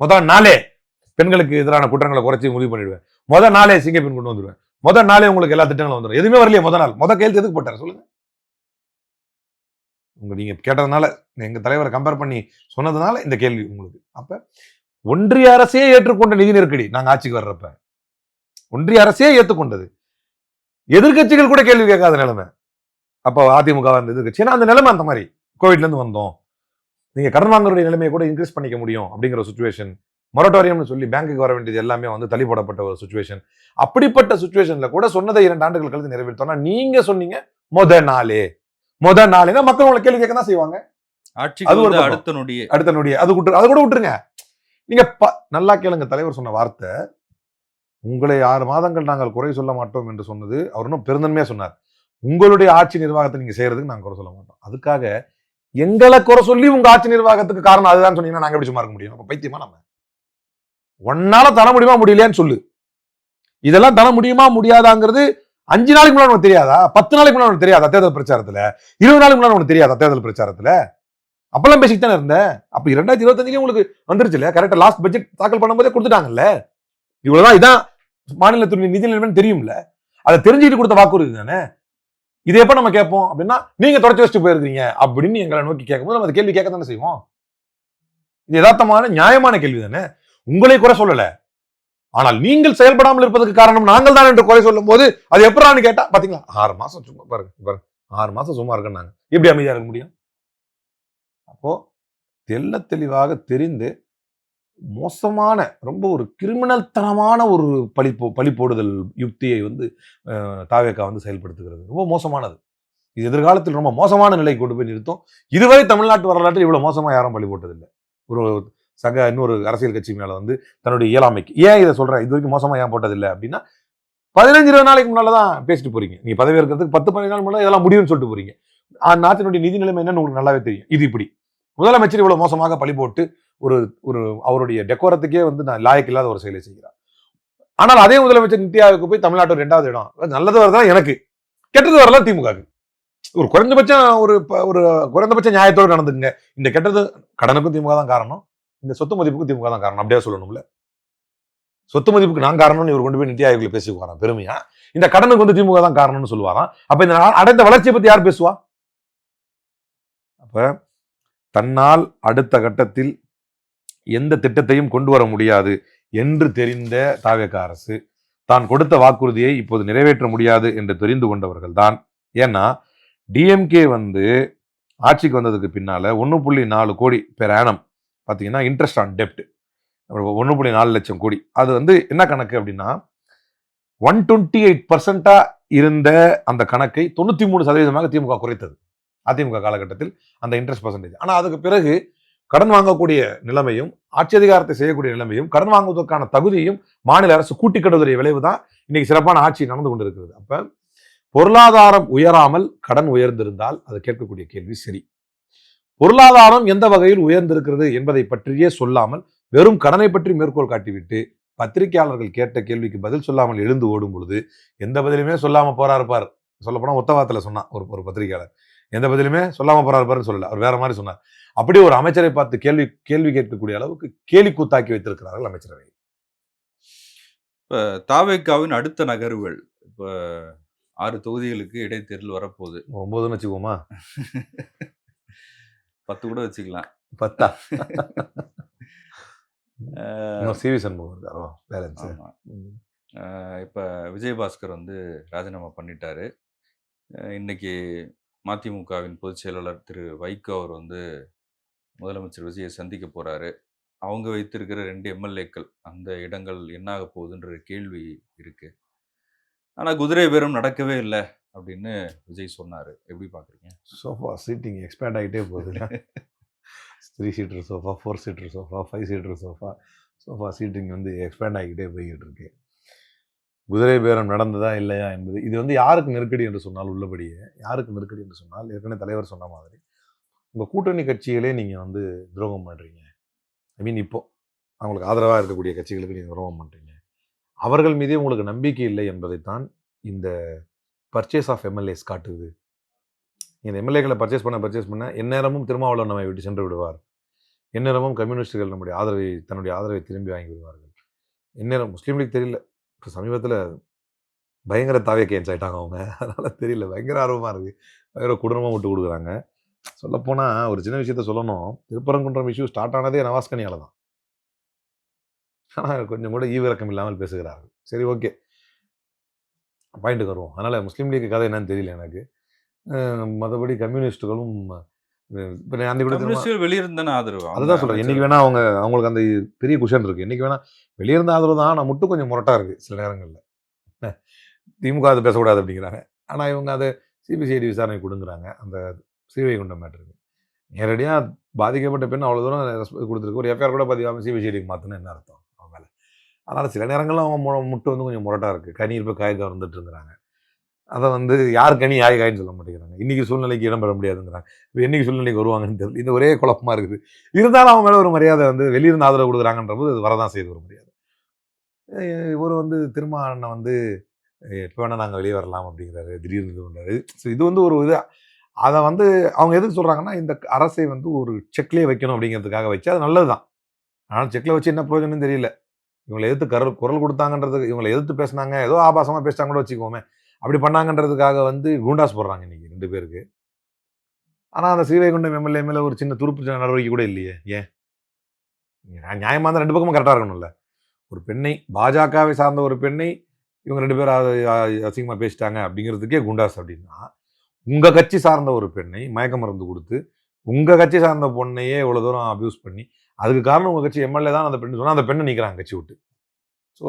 முதல் நாளே பெண்களுக்கு எதிரான குற்றங்களை குறைச்சி முடிவு பண்ணிடுவேன். முதல் நாளே சிங்க பெண் கொண்டு வந்துடுவேன். முதல் நாளே உங்களுக்கு எல்லா திட்டங்களும் வந்துடும். எதுவுமே வரலையே முத கையெழுத்து எதுக்கு போட்டார் சொல்லுங்க? நீங்க கேட்டதுனால, எங்க தலைவரை கம்பேர் பண்ணி சொன்னதுனால இந்த கேள்வி உங்களுக்கு. அப்ப ஒன்றிய அரசே ஏற்றுக்கொண்ட நிதி நெருக்கடி நாங்க ஆட்சிக்கு வர்றப்ப ஒன்றிய அரசே ஏற்றுக்கொண்டது, எதிர்கட்சிகள் கூட கேள்வி கேட்காத நிலைமை. அப்போ அதிமுக எதிர்கட்சி, ஏன்னா அந்த நிலைமை அந்த மாதிரி. கோவிட்ல இருந்து வந்தோம், நீங்க கடன் வாங்குற நிலைமையை கூட இன்க்ரீஸ் பண்ணிக்க முடியும் அப்படிங்கிற சுச்சுவேஷன். மொரட்டோரியம்னு சொல்லி பேங்குக்கு வர வேண்டியது எல்லாமே தள்ளி போடப்பட்ட ஒரு சுச்சுவேஷன். அப்படிப்பட்ட சுச்சுவேஷன் கூட சொன்னதை 2 ஆண்டுகள் கழித்து நிறைவேற்றோம்னா, நீங்க சொன்னீங்க முத நாளே மக்கள் உங்களை கேள்வி கேட்க தான் செய்வாங்க. அது ஒரு அடுத்த நொடியே அது கூட விட்டுருங்க. நீங்க நல்லா கேளுங்க. தலைவர் சொன்ன வார்த்தை, உங்களை 6 மாதங்கள் நாங்கள் குறை சொல்ல மாட்டோம் என்று சொன்னது அவர் இன்னும் பெருந்தன்மையா சொன்னார். உங்களுடைய ஆட்சி நிர்வாகத்தை நீங்க செய்யறதுக்கு நாங்க குறை சொல்ல மாட்டோம். அதுக்காக எங்களை குறை சொல்லி உங்க ஆட்சி நிர்வாகத்துக்கு காரணம் அதுதான் சொன்னீங்கன்னா நாங்க எப்படி சும்மா இருக்க முடியும்? பைத்தியமா நம்ம? உன்னால தர முடியுமா முடியலையான்னு சொல்லு. இதெல்லாம் தர முடியுமா முடியாதாங்கிறது 5 நாளைக்கு முன்னாடி உனக்கு தெரியாதா? 10 நாளைக்கு முன்னாடி உனக்கு தெரியாதா? தேர்தல் பிரச்சாரத்துல 20 நாளைக்கு முன்னாடி உனக்கு தெரியாதா? தேர்தல் பிரச்சாரத்துல அப்பெல்லாம் பேசிட்டு தானே இருந்த. அப்ப 2025 உங்களுக்கு வந்துருச்சு இல்ல, கரெக்டா லாஸ்ட் பட்ஜெட் தாக்கல் பண்ணும்போதே கொடுத்துட்டாங்கல்ல. இவ்வளவுதான், இதான் மாநிலத்துடைய நிதி நிலைமை தெரியும்ல. அதை தெரிஞ்சுக்கிட்டு கொடுத்த வாக்குறுதி தானே. இது எப்ப நம்ம கேட்போம் அப்படின்னா, நீங்க தொடச்சு வச்சுட்டு போயிருக்கீங்க அப்படின்னு எங்களை நோக்கி கேட்கும்போது நம்ம அந்த கேள்வி கேட்க தானே செய்வோம். இது யதார்த்தமான நியாயமான கேள்வி தானே. உங்களை குறை சொல்லல, ஆனால் நீங்கள் செயல்படாமல் இருப்பதற்கு காரணம் நாங்கள் தான் என்று குறை சொல்லும் போது அது எப்படான்னு கேட்டா பாத்தீங்களா, 6 மாசம் சும்மா பாருங்க 6 மாசம் சும்மா இருக்கேன்னாங்க, எப்படி அமைதியா இருக்க முடியும்? அப்போ தெள்ள தெளிவாக தெரிந்து மோசமான, ரொம்ப ஒரு கிரிமினல் தனமான ஒரு பழி போடுதல் யுக்தியை வந்து தாவேகா வந்து செயல்படுத்துகிறது. ரொம்ப மோசமானது. இது எதிர்காலத்தில் ரொம்ப மோசமான நிலைக்கு கொண்டு போய் நிறுத்தும். இதுவரை தமிழ்நாட்டு வரலாற்றில் இவ்வளவு மோசமா யாரும் பழி போட்டதில்லை. ஒரு இன்னொரு அரசியல் கட்சி மேல வந்து தன்னுடைய இயலாமைக்கு. ஏன் இதை சொல்றேன், இது வரைக்கும் மோசமா ஏன் போட்டதில்லை அப்படின்னா, 15-20 நாளைக்கு முன்னாலதான் பேசிட்டு போறீங்க. நீங்க பதவி இருக்கிறதுக்கு 10-15 நாள் முன்னாடி இதெல்லாம் முடியும்னு சொல்லிட்டு போறீங்க. நாட்டினுடைய நிதி நிலைமை என்னன்னு உங்களுக்கு நல்லாவே தெரியும். இது இப்படி முதலமைச்சர் இவ்வளவு மோசமாக பழி போட்டு ஒரு ஒரு அவருடைய டெக்கோரத்துக்கே வந்து நான் லாயக்கு இல்லாத ஒரு செயலை செய்கிறார். ஆனால் அதே முதலமைச்சர் நித்யாவுக்கு போய் தமிழ்நாட்டு 2வது இடம். நல்லது வரதான் எனக்கு, கெட்டது வரலாம் திமுகவுக்கு. ஒரு குறைந்தபட்சம் ஒரு குறைந்தபட்ச நியாயத்தோடு நடந்துங்க. இந்த கெட்டது கடனுக்கும் திமுக தான் காரணம், இந்த சொத்து மதிப்புக்கும் திமுக தான் காரணம். அப்படியே சொல்லணும்ல. சொத்து மதிப்புக்கு நான் காரணம்னு இவர் கொண்டு போய் நித்தி ஆயோக்ல பேசிக்குவாராம் பெருமையா. இந்த கடனுக்கு வந்து திமுக தான் காரணம்னு சொல்லுவாராம். அப்ப இந்த அடைந்த வளர்ச்சியை பத்தி யார் பேசுவா? அப்ப தன்னால் அடுத்த கட்டத்தில் எந்த திட்டத்தையும் கொண்டு வர முடியாது என்று தெரிந்த தாவேக அரசு தான் கொடுத்த வாக்குறுதியை இப்போது நிறைவேற்ற முடியாது என்று தெரிந்து கொண்டவர்கள் தான். ஏன்னா டிஎம்கே வந்து ஆட்சிக்கு வந்ததுக்கு பின்னால 1.4 கோடி பெர் ஆனம் பார்த்தீங்கன்னா இன்ட்ரெஸ்ட் ஆன் டெப்ட் 1.4 லட்சம் கோடி. அது வந்து என்ன கணக்கு அப்படின்னா 128% இருந்த அந்த கணக்கை 93% திமுக குறைத்தது அதிமுக காலகட்டத்தில் அந்த இன்ட்ரெஸ்ட் பர்சன்டேஜ். ஆனா அதுக்கு பிறகு கடன் வாங்கக்கூடிய நிலைமையும் ஆட்சி அதிகாரத்தை செய்யக்கூடிய நிலைமையும் கடன் வாங்குவதற்கான தகுதியும் மாநில அரசு கூட்டி கட்டுவதுடைய விளைவு தான் இன்னைக்கு சிறப்பான ஆட்சி நடந்து கொண்டிருக்கிறது. அப்ப பொருளாதாரம் உயராமல் கடன் உயர்ந்திருந்தால் அது கேட்கக்கூடிய கேள்வி சரி. பொருளாதாரம் எந்த வகையில் உயர்ந்திருக்கிறது என்பதை பற்றியே சொல்லாமல் வெறும் கடனை பற்றி மேற்கோள் காட்டிவிட்டு பத்திரிகையாளர்கள் கேட்ட கேள்விக்கு பதில் சொல்லாமல் எழுந்து ஓடும் பொழுது எந்த பதிலுமே சொல்லாம போறாருப்பார். சொல்லப்போனா ஒத்தவாத்துல சொன்னான் ஒரு பத்திரிகையாளர், எந்த பதிலுமே சொல்லாம போறாருப்பாருன்னு சொல்லல, அவர் வேற மாதிரி சொன்னார். அப்படி ஒரு அமைச்சரை பார்த்து கேள்வி கேட்கக்கூடிய அளவுக்கு கேலி கூத்தாக்கி வைத்திருக்கிறார்கள் அமைச்சரவை. இப்ப தாவேகாவின் அடுத்த நகர்வுகள், இப்ப 6 தொகுதிகளுக்கு இடைத்தேர்தல் வரப்போகுது. 9ன்னு வச்சுக்கோமா, 10 கூட வச்சுக்கலாம். 10 சிவி சண்முகம் இருக்காரோ பேலன்ஸ். இப்ப விஜயபாஸ்கர் வந்து ராஜினாமா பண்ணிட்டாரு. இன்னைக்கு மதிமுகவின் பொதுச் செயலாளர் திரு வைகோ அவர் வந்து முதலமைச்சர் விஜயை சந்திக்க போறாரு. அவங்க வைத்திருக்கிற 2 எம்எல்ஏக்கள் அந்த இடங்கள் என்னாக போகுதுன்ற கேள்வி இருக்கு. ஆனா குதிரை பேரம் நடக்கவே இல்லை அப்படின்னு விஜய் சொன்னாரு. எப்படி பாக்குறீங்க? சோஃபா சீட்டிங் எக்ஸ்பேண்ட் ஆகிட்டே போகுது. 3 seater sofa, 4 seater sofa, 5 seater sofa seating வந்து எக்ஸ்பேண்ட் ஆகிக்கிட்டே போய்கிட்டு இருக்கு. குதிரை பேரம் நடந்ததா இல்லையா என்பது இது வந்து யாருக்கு நெருக்கடி என்று சொன்னால், உள்ளபடியே யாருக்கு நெருக்கடி என்று சொன்னால், ஏற்கனவே தலைவர் சொன்ன மாதிரி உங்க கூட்டணி கட்சிகளே நீங்க வந்து துரோகம் பண்றீங்க. ஐ மீன் இப்போ அவங்களுக்கு ஆதரவாக இருக்கக்கூடிய கட்சிகளுக்கு நீங்க துரோகம் பண்றீங்க. அவர்கள் மீதே உங்களுக்கு நம்பிக்கை இல்லை என்பதைத்தான் இந்த பர்ச்சேஸ் ஆஃப் எம்எல்ஏஸ் காட்டுது. இந்த எம்எல்ஏக்களை பர்ச்சேஸ் பண்ண எந்நேரமும் திருமாவளவன் நம்மை விட்டு சென்று விடுவார், எந்நேரமும் கம்யூனிஸ்டுகள் தன்னுடைய ஆதரவை திரும்பி வாங்கி விடுவார்கள். எந்நேரம் முஸ்லீம் லீக் தெரியல, இப்போ சமீபத்தில் பயங்கர தாவேகேன்ஸ் ஆகிட்டாங்க அவங்க, அதனால தெரியல, பயங்கர ஆர்வமாக இருக்குது, பயங்கர குடும்பமாக விட்டு கொடுக்குறாங்க. சொல்லப்போனால் ஒரு சின்ன விஷயத்த சொல்லணும், திருப்பரங்குன்றம் இஷ்யூ ஸ்டார்ட் ஆனதே நவாஸ்கனியால் தான். ஆனால் கொஞ்சம் கூட ஈவிரக்கம் இல்லாமல் பேசுகிறார்கள். சரி, ஓகே, பாயிண்ட்டுக்கு வருவோம். அதனால் முஸ்லீம் லீக் கதை என்னன்னு தெரியல எனக்கு. மற்றபடி கம்யூனிஸ்டுகளும் வெளியிருந்தானே ஆதரவு, அதுதான் சொல்கிறேன். என்றைக்கு வேணால் அவங்களுக்கு அந்த பெரிய குஷன் இருக்குது, என்றைக்கு வேணால் வெளியிருந்த ஆதரவு தான். ஆனால் மட்டும் கொஞ்சம் முரட்டாக இருக்குது சில நேரங்களில். திமுக அதை பேசக்கூடாது அப்படிங்கிறாங்க, ஆனால் இவங்க அதை சிபிசிஐடி விசாரணை கொடுங்குறாங்க. அந்த ஸ்ரீவைகுண்டம் மேட்டருக்கு நேரடியாக பாதிக்கப்பட்ட பெண் அவ்வளோ தூரம் கொடுத்துருக்கு, ஒரு எஃப்ஐஆர் கூட பதிவாமல் சிபிசிஐடிக்கு மாற்றினா என்ன அர்த்தம் அவங்க மேலே? அதனால் சில நேரங்களில் அவங்க முட்டு வந்து கொஞ்சம் முரட்டாக இருக்குது. கனி இருப்ப காய்கா வந்துட்டு இருக்கிறாங்க. அதை வந்து யார் கனி யாய் காயின்னு சொல்ல மாட்டேங்கிறாங்க. இன்றைக்கி சூழ்நிலைக்கு இடம் பெற முடியாதுங்கிறாங்க. இப்போ என்றைக்கு சூழ்நிலைக்கு வருவாங்கன்னு தெரியல. இந்த ஒரே குழப்பமாக இருக்குது. இருந்தாலும் அவங்க மேலே ஒரு மரியாதை வந்து வெளியிருந்து ஆதரவு கொடுக்குறாங்கன்ற போது அது வரதான் செய்து ஒரு மரியாதை. இவரு வந்து திருமாவளவன் வந்து எப்போ வேணா நாங்க வெளிய வரலாம் அப்படிங்கிறாரு. திடீர்னு இது பண்றாரு. ஸோ இது வந்து ஒரு இது அத வந்து அவங்க எதுக்கு சொல்றாங்கன்னா, இந்த அரசை வந்து ஒரு செக்லயே வைக்கணும் அப்படிங்கிறதுக்காக வச்சு அது நல்லது தான். ஆனா செக்ல வச்சு என்ன பிரயோஜனம்னு தெரியல. இவங்கள எதிர்த்து குரல் குடுத்தாங்கன்றதுக்கு இவங்கள எதிர்த்து பேசுனாங்க. ஏதோ ஆபாசமா பேசிட்டாங்க கூட வச்சுக்குவோமே. அப்படி பண்ணாங்கன்றதுக்காக வந்து குண்டாஸ் போடுறாங்க இன்னைக்கு 2 பேருக்கு. ஆனா அந்த ஸ்ரீவைகுண்டம் எம்எல்ஏ மேல ஒரு சின்ன துருப்பு நடவடிக்கை கூட இல்லையே. ஏன்? நியாயமா இருந்தா 2 பக்கமும் கரெக்ட்டா இருக்கணும்ல. ஒரு பெண்ணை பாஜகவை சார்ந்த ஒரு பெண்ணை இவங்க 2 பேரும் அசிங்கமா பேசிட்டாங்க அப்படிங்கிறதுக்கே குண்டாஸ் அப்படின்னா, உங்க கட்சி சார்ந்த ஒரு பெண்ணை மயக்க மருந்து குடுத்து, உங்க கட்சி சார்ந்த பொண்ணையே இவ்வளவு தூரம் அபியூஸ் பண்ணி, அதுக்கு காரணம் உங்க கட்சி எம்எல்ஏ தான் அந்த பெண்ணு சொன்னா, அந்த பெண்ண நீக்குறாங்க கட்சி விட்டு. ஸோ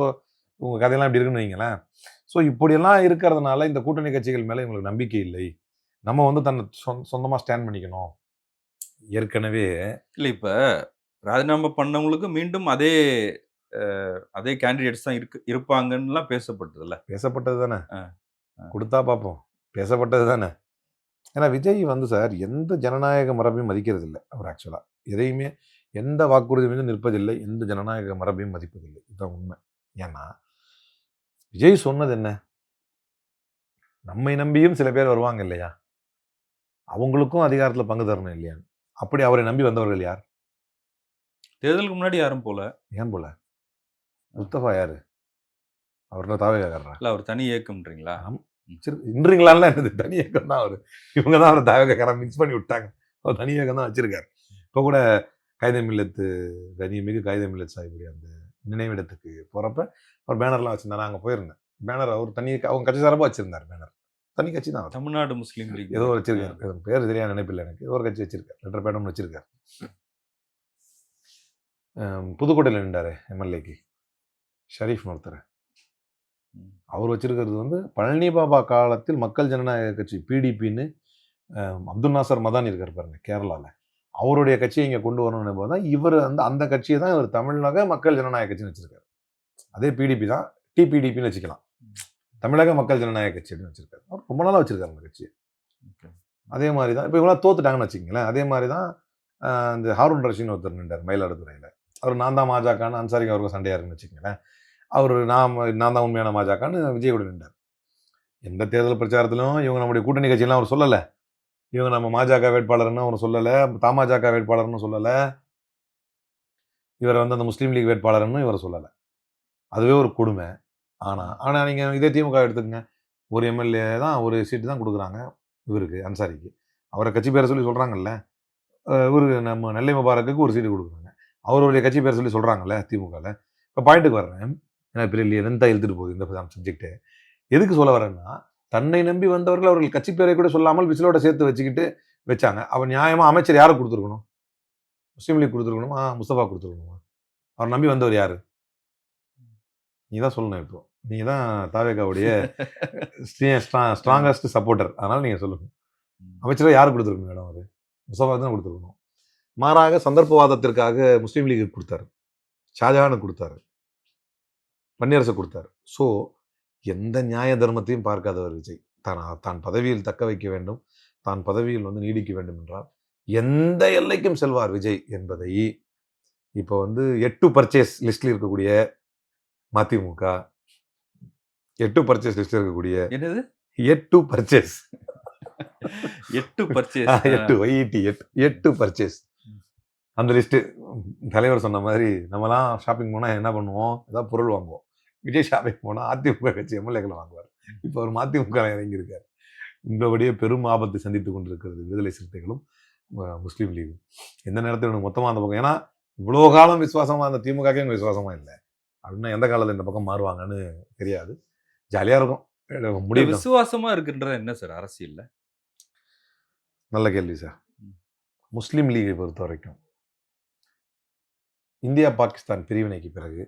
உங்க கதையெல்லாம் இப்படி இருக்குன்னு வைங்களேன். ஸோ இப்படியெல்லாம் இருக்கிறதுனால இந்த கூட்டணி கட்சிகள் மேல இவங்களுக்கு நம்பிக்கை இல்லை. நம்ம வந்து தன்னை சொந்தமா ஸ்டாண்ட் பண்ணிக்கணும். ஏற்கனவே இல்ல இப்ப ராஜினாமா பண்ணவங்களுக்கு மீண்டும் அதே அதே கேண்டிடேட்ஸ் தான் இருப்பாங்கன்னுலாம் பேசப்பட்டதுல்ல. பேசப்பட்டது தானே. அ, அ. குடுத்தா பார்ப்போம். பேசப்பட்டது தானே. ஏன்னா விஜய் வந்து சார் எந்த ஜனநாயக மரபையும் மதிக்கிறது இல்ல. அவர் ஆக்சுவலா. எதையுமே எந்த வாக்குறுதி மீதும் நிற்பதில்லை. எந்த ஜனநாயக மரபையும் மதிப்பதில்லை. இதுதான் உண்மை. ஏன்னா, விஜய் சொன்னது என்ன? நம்மை நம்பியும் சில பேர் வருவாங்க இல்லையா? அவங்களுக்கும் அதிகாரத்துல பங்கு தரணும் இல்லையான்னு. அப்படி அவரை நம்பி வந்தவர்கள் யார்? தேர்தலுக்கு முன்னாடி யாரும் போல. ஏன் போல? முஸ்தபா யாரு? அவர் என்ன தாவேகாரரா? இல்ல அவர் தனி இயக்கம்ன்றீங்களா? சரி இன்றீங்களான்லாம் என்னது? தனி இயக்கம் தான் அவரு. இவங்க தான் அவர தாவேகாரரா மிக்ஸ் பண்ணி விட்டாங்க. அவர் தனி இயக்கம் தான் வச்சிருக்காரு. இப்ப கூட காயிதே மில்லத்து கண்ணியமிகு காயிதே மில்லத் சாஹிபுடைய அந்த நினைவிடத்துக்கு போறப்ப அவர் பேனர்லாம் வச்சிருந்தாரு. நான் அங்க போயிருந்தேன். பேனர் அவர் தனி அவங்க கட்சி சார்பா வச்சிருந்தார் பேனர். தனி கட்சி தான் அவர். தமிழ்நாடு முஸ்லீம் லீக் ஏதோ வச்சிருக்காரு. எனக்கு பேர் சரியா நினைப்பில்ல எனக்கு. ஏதோ ஒரு கட்சி வச்சிருக்காரு. லெட்டர் பேடம்னு வச்சிருக்காரு. புதுக்கோட்டையில நின்றாரு எம்எல்ஏக்கு. ஷரீஃப்னு ஒருத்தர். அவர் வச்சிருக்கிறது வந்து பழனி பாபா காலத்தில் மக்கள் ஜனநாயக கட்சி பிடிபின்னு அப்துல் நாசர் மதானி இருக்கார் பாருங்க கேரளால. அவருடைய கட்சியை இங்க கொண்டு வரணும் போது தான் இவர் வந்து அந்த கட்சியை தான் இவர் தமிழக மக்கள் ஜனநாயக கட்சின்னு வச்சிருக்காரு. அதே பிடிபி தான் டிபிடிபின்னு வச்சுக்கலாம். தமிழக மக்கள் ஜனநாயக கட்சி அப்படின்னு வச்சிருக்காரு. அவர் ரொம்ப நாளா வச்சிருக்காரு அந்த கட்சியை. அதே மாதிரி தான் இப்போ இவங்களாம் தோத்துட்டாங்கன்னு வச்சுக்கங்களேன். அதே மாதிரி தான் இந்த ஹாரூன் ரஷீன் ஒருத்தர் நின்றார் மயிலாடுதுறையில். அவர் நான் தான் மாஜாக்கான்னு அன்சாரிக்கு அவருக்கு சண்டையா இருக்குன்னு வச்சுக்கங்களேன். அவர் நான் தான் உண்மையான மாஜாக்கான்னு விஜய் கூட நின்றார். எந்த தேர்தல் பிரச்சாரத்திலும் இவங்க நம்முடைய கூட்டணி கட்சியெல்லாம் அவர் சொல்லலை. இவங்க நம்ம மாஜக வேட்பாளர்னு அவர் சொல்லலை. தமாஜக வேட்பாளர்னு சொல்லலை. இவரை வந்து அந்த முஸ்லீம் லீக் வேட்பாளர்னு இவர் சொல்லலை. அதுவே ஒரு கொடுமை. ஆனால் நீங்கள் இதே திமுக எடுத்துக்கங்க. ஒரு எம்எல்ஏ தான் ஒரு சீட்டு தான் கொடுக்குறாங்க இவருக்கு அன்சாரிக்கு. அவரை கட்சி பேரை சொல்லி சொல்கிறாங்கல்ல. இவரு நம்ம நெல்லை முபாரக்குக்கு ஒரு சீட்டு கொடுக்குறாங்க. அவருடைய கட்சி பேரை சொல்லி சொல்கிறாங்கல்ல திமுகவில். இப்போ பாயிண்ட்டுக்கு வர்றேன். ஏன்னா பெரிய லென்த்தாக இழுத்துட்டு போகுது இந்த சப்ஜெக்ட்டு. எதுக்கு சொல்ல வரேன்னா, தன்னை நம்பி வந்தவர்கள் அவர்கள் கட்சி பேரை கூட சொல்லாமல் விசிலோட சேர்த்து வச்சுக்கிட்டு வச்சாங்க. அவன் நியாயமா அமைச்சர் யாருக்கு கொடுத்துருக்கணும்? முஸ்லீம் லீக் கொடுத்துருக்கணுமா? முஸ்தபா கொடுத்துருக்கணுமா? அவர் நம்பி வந்தவர் யாரு? நீ தான் சொல்லணும் இப்போ. நீங்க தான் தாவேகாவுடைய ஸ்ட்ராங்கஸ்ட் சப்போர்ட்டர். அதனால நீங்க சொல்லுங்க. அமைச்சரை யாருக்கு கொடுத்துருக்கணும் மேடம் அவரு? முஸ்தபாவுக்கு தான் கொடுத்துருக்கணும். மாறாக சந்தர்ப்பவாதத்திற்காக முஸ்லீம் லீக் கொடுத்தாரு. ஷாஜஹானுக்கு கொடுத்தாரு. பன்னீரசு கொடுத்தாரு. ஸோ எந்த நியாய தர்மத்தையும் பார்க்காதவர் விஜய். தான் பதவியில் தக்க வைக்க வேண்டும், தான் பதவியில் வந்து நீடிக்க வேண்டும் என்றால் எந்த எல்லைக்கும் செல்வார் விஜய் என்பதை இப்போ வந்து 8 பர்ச்சேஸ் லிஸ்ட்ல இருக்கக்கூடிய மதிமுக, 8 பர்ச்சேஸ் லிஸ்ட்ல இருக்கக்கூடிய என்னது 8 பர்ச்சேஸ் 8 பர்ச்சேஸ் 8 ஒய்இடி 8 பர்ச்சேஸ் அந்த லிஸ்ட் தலைவர் சொன்ன மாதிரி நம்மலாம் ஷாப்பிங் போனால் என்ன பண்ணுவோம்? ஏதாவது பொருள் வாங்குவோம். விஜய் ஷாப்பிங் போனால் அதிமுக கட்சி எம்எல்ஏக்களை வாங்குவார். இப்போ அவர் மதிமுக இறங்கியிருக்கார். இந்தபடியே பெரும் ஆபத்தை சந்தித்துக் கொண்டிருக்கிறது விடுதலை சிறுத்தைகளும் முஸ்லீம் லீகும். எந்த நேரத்தில் எனக்கு மொத்தமாக அந்த பக்கம் ஏன்னா இவ்வளோ காலம் விசுவாசமா அந்த திமுகக்கே எனக்கு விசுவாசமா இல்லை அப்படின்னா எந்த காலத்தில் இந்த பக்கம் மாறுவாங்கன்னு தெரியாது. ஜாலியாக இருக்கும். முடியும். விசுவாசமா இருக்குன்றது என்ன சார் அரசியல்ல? நல்ல கேள்வி சார். முஸ்லீம் லீகை பொறுத்த வரைக்கும் இந்தியா பாகிஸ்தான் பிரிவினைக்கு பிறகு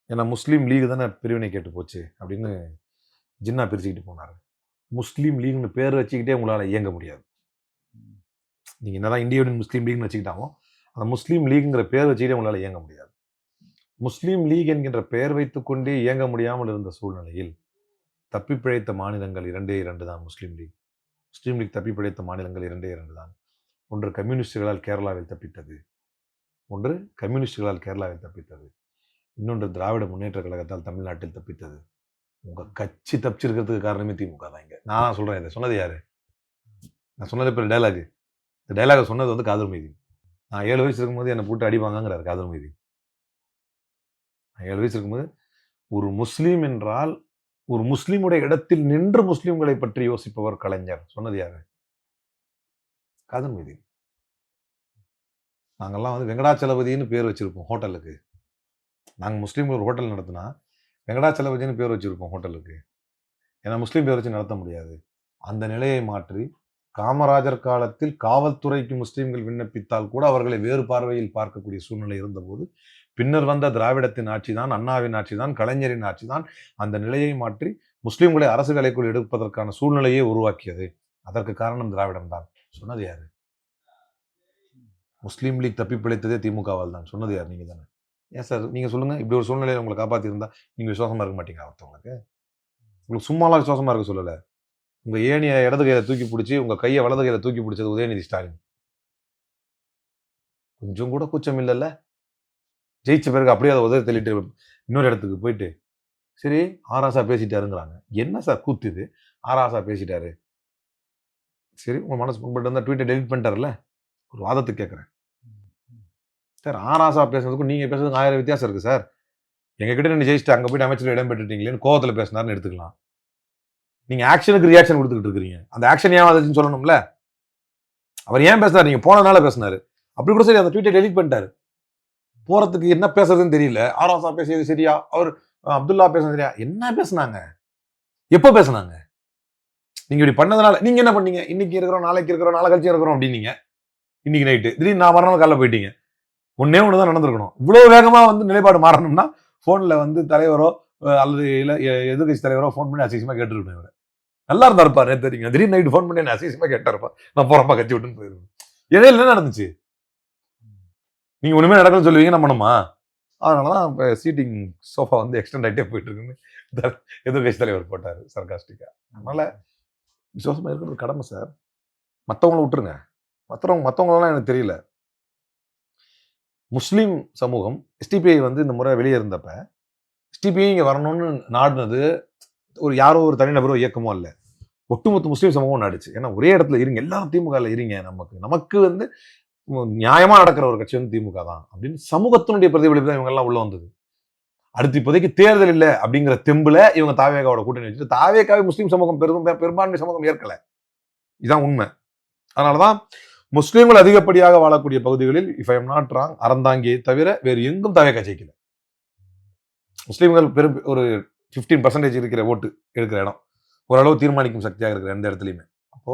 ஏன்னா முஸ்லீம் லீக் தானே பிரிவினை கேட்டு போச்சு அப்படின்னு ஜின்னா பிரிச்சுக்கிட்டு போனார். முஸ்லீம் லீக்னு பேர் வச்சுக்கிட்டே உங்களால் இயங்க முடியாது. நீங்கள் என்னதான் இந்திய யூனியன் முஸ்லீம் லீக்னு வச்சுக்கிட்டாலும் அந்த முஸ்லீம் லீக்ங்கிற பேர் வச்சுக்கிட்டே உங்களால் இயங்க முடியாது. முஸ்லீம் லீக் என்கின்ற பெயர் வைத்துக்கொண்டே இயங்க முடியாமல் இருந்த சூழ்நிலையில் தப்பி பிழைத்த மாநிலங்கள் 2 தான் முஸ்லீம் லீக். முஸ்லீம் லீக் தப்பி பிழைத்த மாநிலங்கள் 2 தான். ஒன்று கம்யூனிஸ்டுகளால் கேரளாவில் தப்பித்தது. இன்னொன்று திராவிட முன்னேற்ற கழகத்தால் தமிழ்நாட்டில் தப்பித்தது. உங்க கட்சி தப்பிச்சிருக்கிறதுக்கு காரணமே திமுக தான். இங்க நான் சொல்றேன், இதை சொன்னது யாரு? நான் சொன்னது இப்போ டைலாக். இந்த டைலாக் சொன்னது வந்து காதர் மீதி. நான் 7 வயசு இருக்கும்போது என்னை போட்டு அடிப்பாங்கிறாரு காதர் மீதி. நான் 7 வயசு இருக்கும்போது ஒரு முஸ்லீம் என்றால் ஒரு முஸ்லீமுடைய இடத்தில் நின்று முஸ்லீம்களை பற்றி யோசிப்பவர் கலைஞர். சொன்னது யாரு? காதர் மீதி. நாங்கெல்லாம் வந்து வெங்கடாச்சலபதினு பேர் வச்சிருப்போம் ஹோட்டலுக்கு. நாங்கள் முஸ்லீம்கள் ஒரு ஹோட்டல் நடத்தினா வெங்கடாச்சலபதினு பேர் வச்சிருப்போம் ஹோட்டலுக்கு. ஏன்னா முஸ்லீம் பேர் வச்சு நடத்த முடியாது. அந்த நிலையை மாற்றி காமராஜர் காலத்தில் காவல்துறைக்கு முஸ்லீம்கள் விண்ணப்பித்தால் கூட அவர்களை வேறு பார்வையில் பார்க்கக்கூடிய சூழ்நிலை இருந்தபோது, பின்னர் வந்த திராவிடத்தின் ஆட்சி தான், அண்ணாவின் ஆட்சி தான், கலைஞரின் ஆட்சி தான் அந்த நிலையை மாற்றி முஸ்லீம்களை அரசு வேலைக்குள் எடுப்பதற்கான சூழ்நிலையை உருவாக்கியது. அதற்கு காரணம் திராவிடம் தான். சொன்னது யாரு? முஸ்லீம் லீக் தப்பி பிழைத்ததே திமுகவால் தான். சொன்னது யார்? நீங்க தானே. ஏன் சார் நீங்க சொல்லுங்க, இப்படி ஒரு சூழ்நிலையை உங்களை காப்பாற்றி இருந்தா நீங்க விசுவாசமா இருக்க மாட்டீங்க? ஒருத்தவங்களுக்கு உங்களுக்கு சும்மாலாம் விசுவாசமா இருக்க சொல்லல. உங்க ஏணியை இடது கையில தூக்கி பிடிச்சி உங்க கையை வலது கையில தூக்கி பிடிச்சது உதயநிதி ஸ்டாலின். கொஞ்சம் கூட கூச்சம் இல்லைல்ல? ஜெயிச்ச பிறகு அப்படியே அதை உதவி தள்ளிட்டு இன்னொரு இடத்துக்கு போயிட்டு சரி ஆராசா பேசிட்டாருங்கிறாங்க. என்ன சார் கூத்து இது? ஆராசா பேசிட்டாரு, சரி உங்க மனசு புண்பட்டு இருந்தா ட்வீட்டை டெலிட் பண்ணிட்டாருல்ல. ஒரு வாதத்துக்கு கேட்குறேன் சார், ஆராசா பேசுறதுக்கும் நீங்க பேசுறதுக்கு 1000 வித்தியாசம் இருக்கு சார். எங்க கிட்ட நீங்க ஜெயிச்சுட்டு அங்க போயிட்டு அமைச்சர் இடம் பெற்றுட்டீங்களேன்னு கோவத்துல பேசினாருன்னு எடுத்துக்கலாம். நீங்க ஆக்ஷனுக்கு ரியாக்ஷன் கொடுத்துக்கிட்டு இருக்கீங்க. அந்த ஆக்ஷன் ஏன் வந்துச்சுன்னு சொல்லணும்ல. அவர் ஏன் பேசினார்? நீங்க போனதுனால பேசினாரு. அப்படி கூட சரி அந்த ட்வீட்டை டெலிட் பண்ணிட்டாரு. போறதுக்கு என்ன பேசுறதுன்னு தெரியல. ஆராசா பேசியது சரியா, அவர் அப்துல்லா பேசுறது சரியா? என்ன பேசுனாங்க? எப்ப பேசுனாங்க? நீங்க இப்படி பண்ணதுனால நீங்க என்ன பண்ணீங்க? இன்னைக்கு இருக்கிறோம், நாளைக்கு இருக்கிறோம், நாளை கழிச்சு இருக்கிறோம் அப்படின்னீங்க. இன்னைக்கு நைட்டு திடீர்னு நான் மறுநாள் காலைல போயிட்டீங்க. ஒன்னே ஒண்ணுதான் நடந்திருக்கணும். இவ்வளவு வேகமா வந்து நிலைப்பாடு மாறணும்னா போன்ல வந்து தலைவரோ அல்லது எதிர்கட்சி தலைவரோ போன் பண்ணி அசிங்கமா கேட்டுருக்கணும். இவரை நல்லா இருந்தா இருப்பாரு தெரியுங்க. திடீர்னு நைட்டு போன் பண்ணி என்ன அசிங்கமா கேட்டாருப்பா, நான் போறப்பா கட்சி விட்டுன்னு போயிருவேன். இடையில என்ன நடந்துச்சு? நீங்க ஒண்ணுமே நடக்கணும்னு சொல்லுவீங்க, நம்மணுமா? அதனாலதான் இப்ப சீட்டிங் சோஃபா வந்து எக்ஸ்டெண்ட் ஆகிட்டே போயிட்டு இருக்குன்னு எதிர்கட்சி தலைவர் போட்டாரு சர்காஸ்டிக்கா. அதனால விசுவாசமா இருக்கிறது கடமை சார். மற்றவங்களை விட்டுருங்க. மற்றவங்களெல்லாம் எனக்கு தெரியல. முஸ்லீம் சமூகம் எஸ்டிபிஐ வந்து இந்த முறை வெளியே இருந்தப்ப எஸ்டிபிஐ இங்கே வரணும்னு நாடுனது ஒரு யாரோ ஒரு தனிநபரோ இயக்கமோ இல்லை, ஒட்டுமொத்த முஸ்லீம் சமூகம் நாடுச்சு. ஏன்னா ஒரே இடத்துல இருங்க, எல்லாரும் திமுகவில் இருங்க, நமக்கு வந்து நியாயமா நடக்கிற ஒரு கட்சி வந்து திமுக தான் அப்படின்னு சமூகத்தினுடைய பிரதிபலிப்பு தான் இவங்க எல்லாம் உள்ள வந்தது. அடுத்து இப்போதைக்கு தேர்தல் இல்லை அப்படிங்கிற தெம்புல இவங்க தாவேகாவோட கூட்டணி வச்சுட்டு தாவேகாவை முஸ்லீம் சமூகம் பெரும்பான்மை சமூகம் ஏற்கல. இதுதான் உண்மை. அதனாலதான் முஸ்லீம்கள் அதிகப்படியாக வாழக்கூடிய பகுதிகளில் if I am not wrong அறந்தாங்கியை தவிர வேறு எங்கும் தாவேகா ஜெயிக்கல. முஸ்லீம்கள் ஒரு 15% இருக்கிற ஓட்டு எடுக்கிற இடம், ஓரளவு தீர்மானிக்கும் சக்தியாக இருக்கிற எந்த இடத்துலையுமே. அப்போ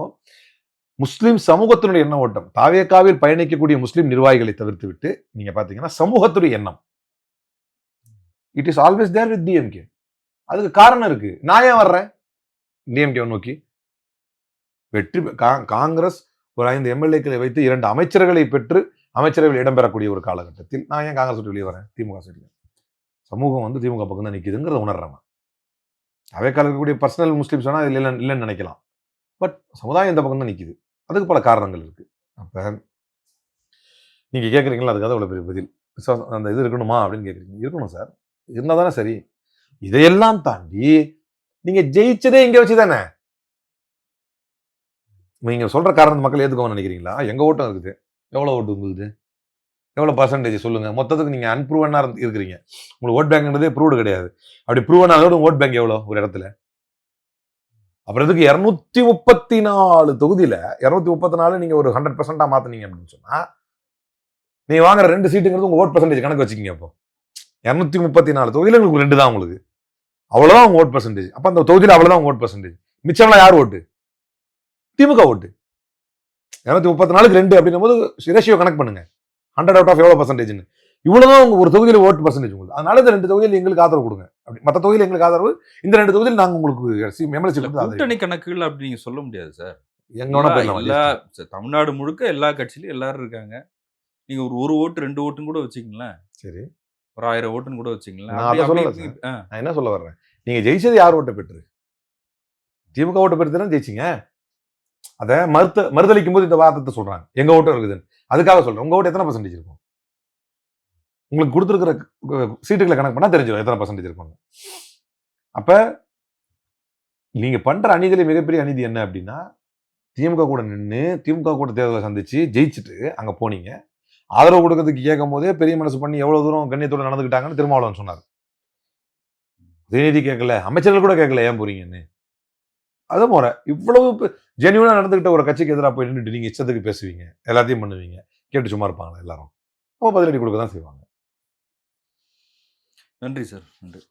முஸ்லீம் சமூகத்தினுடைய எண்ண ஓட்டம், தாவேகாவில் பயணிக்கக்கூடிய முஸ்லீம் நிர்வாகிகளை தவிர்த்து விட்டு நீங்க பாத்தீங்கன்னா சமூகத்துடைய எண்ணம் it is always there with DMK. அதுக்கு காரணம் இருக்கு. நான் ஏன் வர்றேன் டிஎம்கே நோக்கி? வெற்றி காங்கிரஸ் ஒரு 5 எம்எல்ஏக்களை வைத்து 2 அமைச்சர்களை பெற்று அமைச்சரவையில் இடம்பெறக்கூடிய ஒரு காலகட்டத்தில் நான் ஏன் காங்கிரஸ் விட்டு வெளியே வரேன்? திமுக சைட்ல சமூகம் வந்து திமுக பக்கம் தான் நிற்குதுங்கிறத உணர்றேன். அவைக்கால இருக்கக்கூடிய பர்சனல் முஸ்லிம்ஸ் வேணா இது இல்லைன்னு நினைக்கலாம், பட் சமுதாயம் இந்த பக்கம் தான் நிற்குது. அதுக்கு பல காரணங்கள் இருக்கு. அப்ப நீங்க கேட்குறீங்களா, அதுக்காக அவ்வளவு பெரிய பதில் அந்த இது இருக்கணுமா அப்படின்னு கேட்குறீங்க. இருக்கணும் சார், இருந்தா தானே சரி. இதையெல்லாம் தாண்டி நீங்க ஜெயிச்சதே இங்க வச்சு தானே. நீங்க சொல்ற காரணத்தை மக்கள் ஏத்துக்கோன்னு நினைக்கிறீங்களா? எங்க ஓட்டம் இருக்குது. எவ்வளவு ஓட்டு உங்களுக்கு? எவ்வளவு பர்சன்டேஜ் சொல்லுங்க. மொத்தத்துக்கு நீங்க அன்ப்ரூவனா இருக்கிறீங்க. உங்களுக்கு ஓட் பேங்க்ன்றதே ப்ரூவ்டு கிடையாது. அப்படி ப்ரூவனாலோட ஓட் பேங்க் எவ்வளோ ஒரு இடத்துல? அப்புறம் இதுக்கு 234 தொகுதியில 234 நீங்க ஒரு 100% மாத்தினீங்க அப்படின்னு சொன்னா நீங்க வாங்குற 2 சீட்டுங்கிறது உங்க ஓட் பர்சன்டேஜ் கணக்கு வச்சுக்கீங்க. அப்போ 234 தொகுதியில உங்களுக்கு 2 தான் உங்களுக்கு, அவ்வளவுதான் உங்க ஓட் பர்சன்டேஜ். அப்ப அந்த தொகுதியில அவ்வளவுதான் உங்க ஓட் பர்சன்டேஜ். மிச்சம்லாம் யார் ஓட்டு? திமுக ஓட்டு. 234க்கு 2 அப்படின்னும் போது ரேஷியோ கணக்கு பண்ணுங்க. 100 அவுட் ஆஃப் எவ்வளவு பர்சன்டேஜ்னு. இவ்வளவுதான் உங்க ஒரு தொகுதியில ஓட்டு பர்சன்டேஜ் உங்களுக்கு. அதனால இந்த 2 தொகுதியில் எங்களுக்கு ஆதரவு கொடுங்க. அப்படி மற்ற தொகுதியில் எங்களுக்கு ஆதரவு, இந்த 2 தொகுதியில் நாங்க உங்களுக்கு எம்எல்ஏ கூட்டணி கணக்குகள் அப்படி நீங்க சொல்ல முடியாது சார். எங்க தமிழ்நாடு முழுக்க எல்லா கட்சியிலும் எல்லாரும் இருக்காங்க. நீங்க ஒரு ஓட்டு 2 ஓட்டுன்னு கூட வச்சுக்கீங்களேன். சரி, ஒரு 1000 ஓட்டுன்னு கூட வச்சுக்கீங்களேன். நான் என்ன சொல்ல வர்றேன், நீங்க ஜெயிச்சது யார் ஓட்டை பெற்று? திமுக ஓட்டை பெற்று தான் ஜெயிச்சிங்க. அதை மறுதளிக்கும் போது இந்த வார்த்தை சொல்றாங்க, எங்க ஓட்டம் இருக்குதுன்னு. அதுக்காக சொல்றேன், உங்க ஓட்டு எத்தனை பர்சன்டேஜ் இருக்கும்? உங்களுக்கு கொடுத்துருக்கிற சீட்டுகளை கணக்கு பண்ணா தெரிஞ்சிடும் எத்தனை பர்சன்டேஜ் இருக்கும்னு. அப்ப நீங்க பண்ற அநீதியில மிகப்பெரிய அநீதி என்ன அப்படின்னா, திமுக கூட நின்னு திமுக கூட தேர்தலை சந்திச்சு ஜெயிச்சுட்டு அங்க போனீங்க. ஆதரவு கொடுக்கறதுக்கு கேட்கும் போதே பெரிய மனசு பண்ணி எவ்வளவு தூரம் கண்ணியத்தோட நடந்துக்கிட்டாங்கன்னு திருமாவளவன் சொன்னார். உதயநிதி கேட்கல, அமைச்சர்கள் கூட கேட்கல ஏன் போறீங்கன்னு. அது முறை. இவ்வளவு ஜென்யூனா நடந்துகிட்ட ஒரு கட்சிக்கு எதிராக போய் நின்றுட்டு நீங்க இஷ்டத்துக்கு பேசுவீங்க, எல்லாத்தையும் பண்ணுவீங்க. கேட்டு சும்மா இருப்பாங்களா எல்லாரும்? அப்போ பதிலடி கொடுக்க தான் செய்வாங்க. நன்றி சார். நன்றி.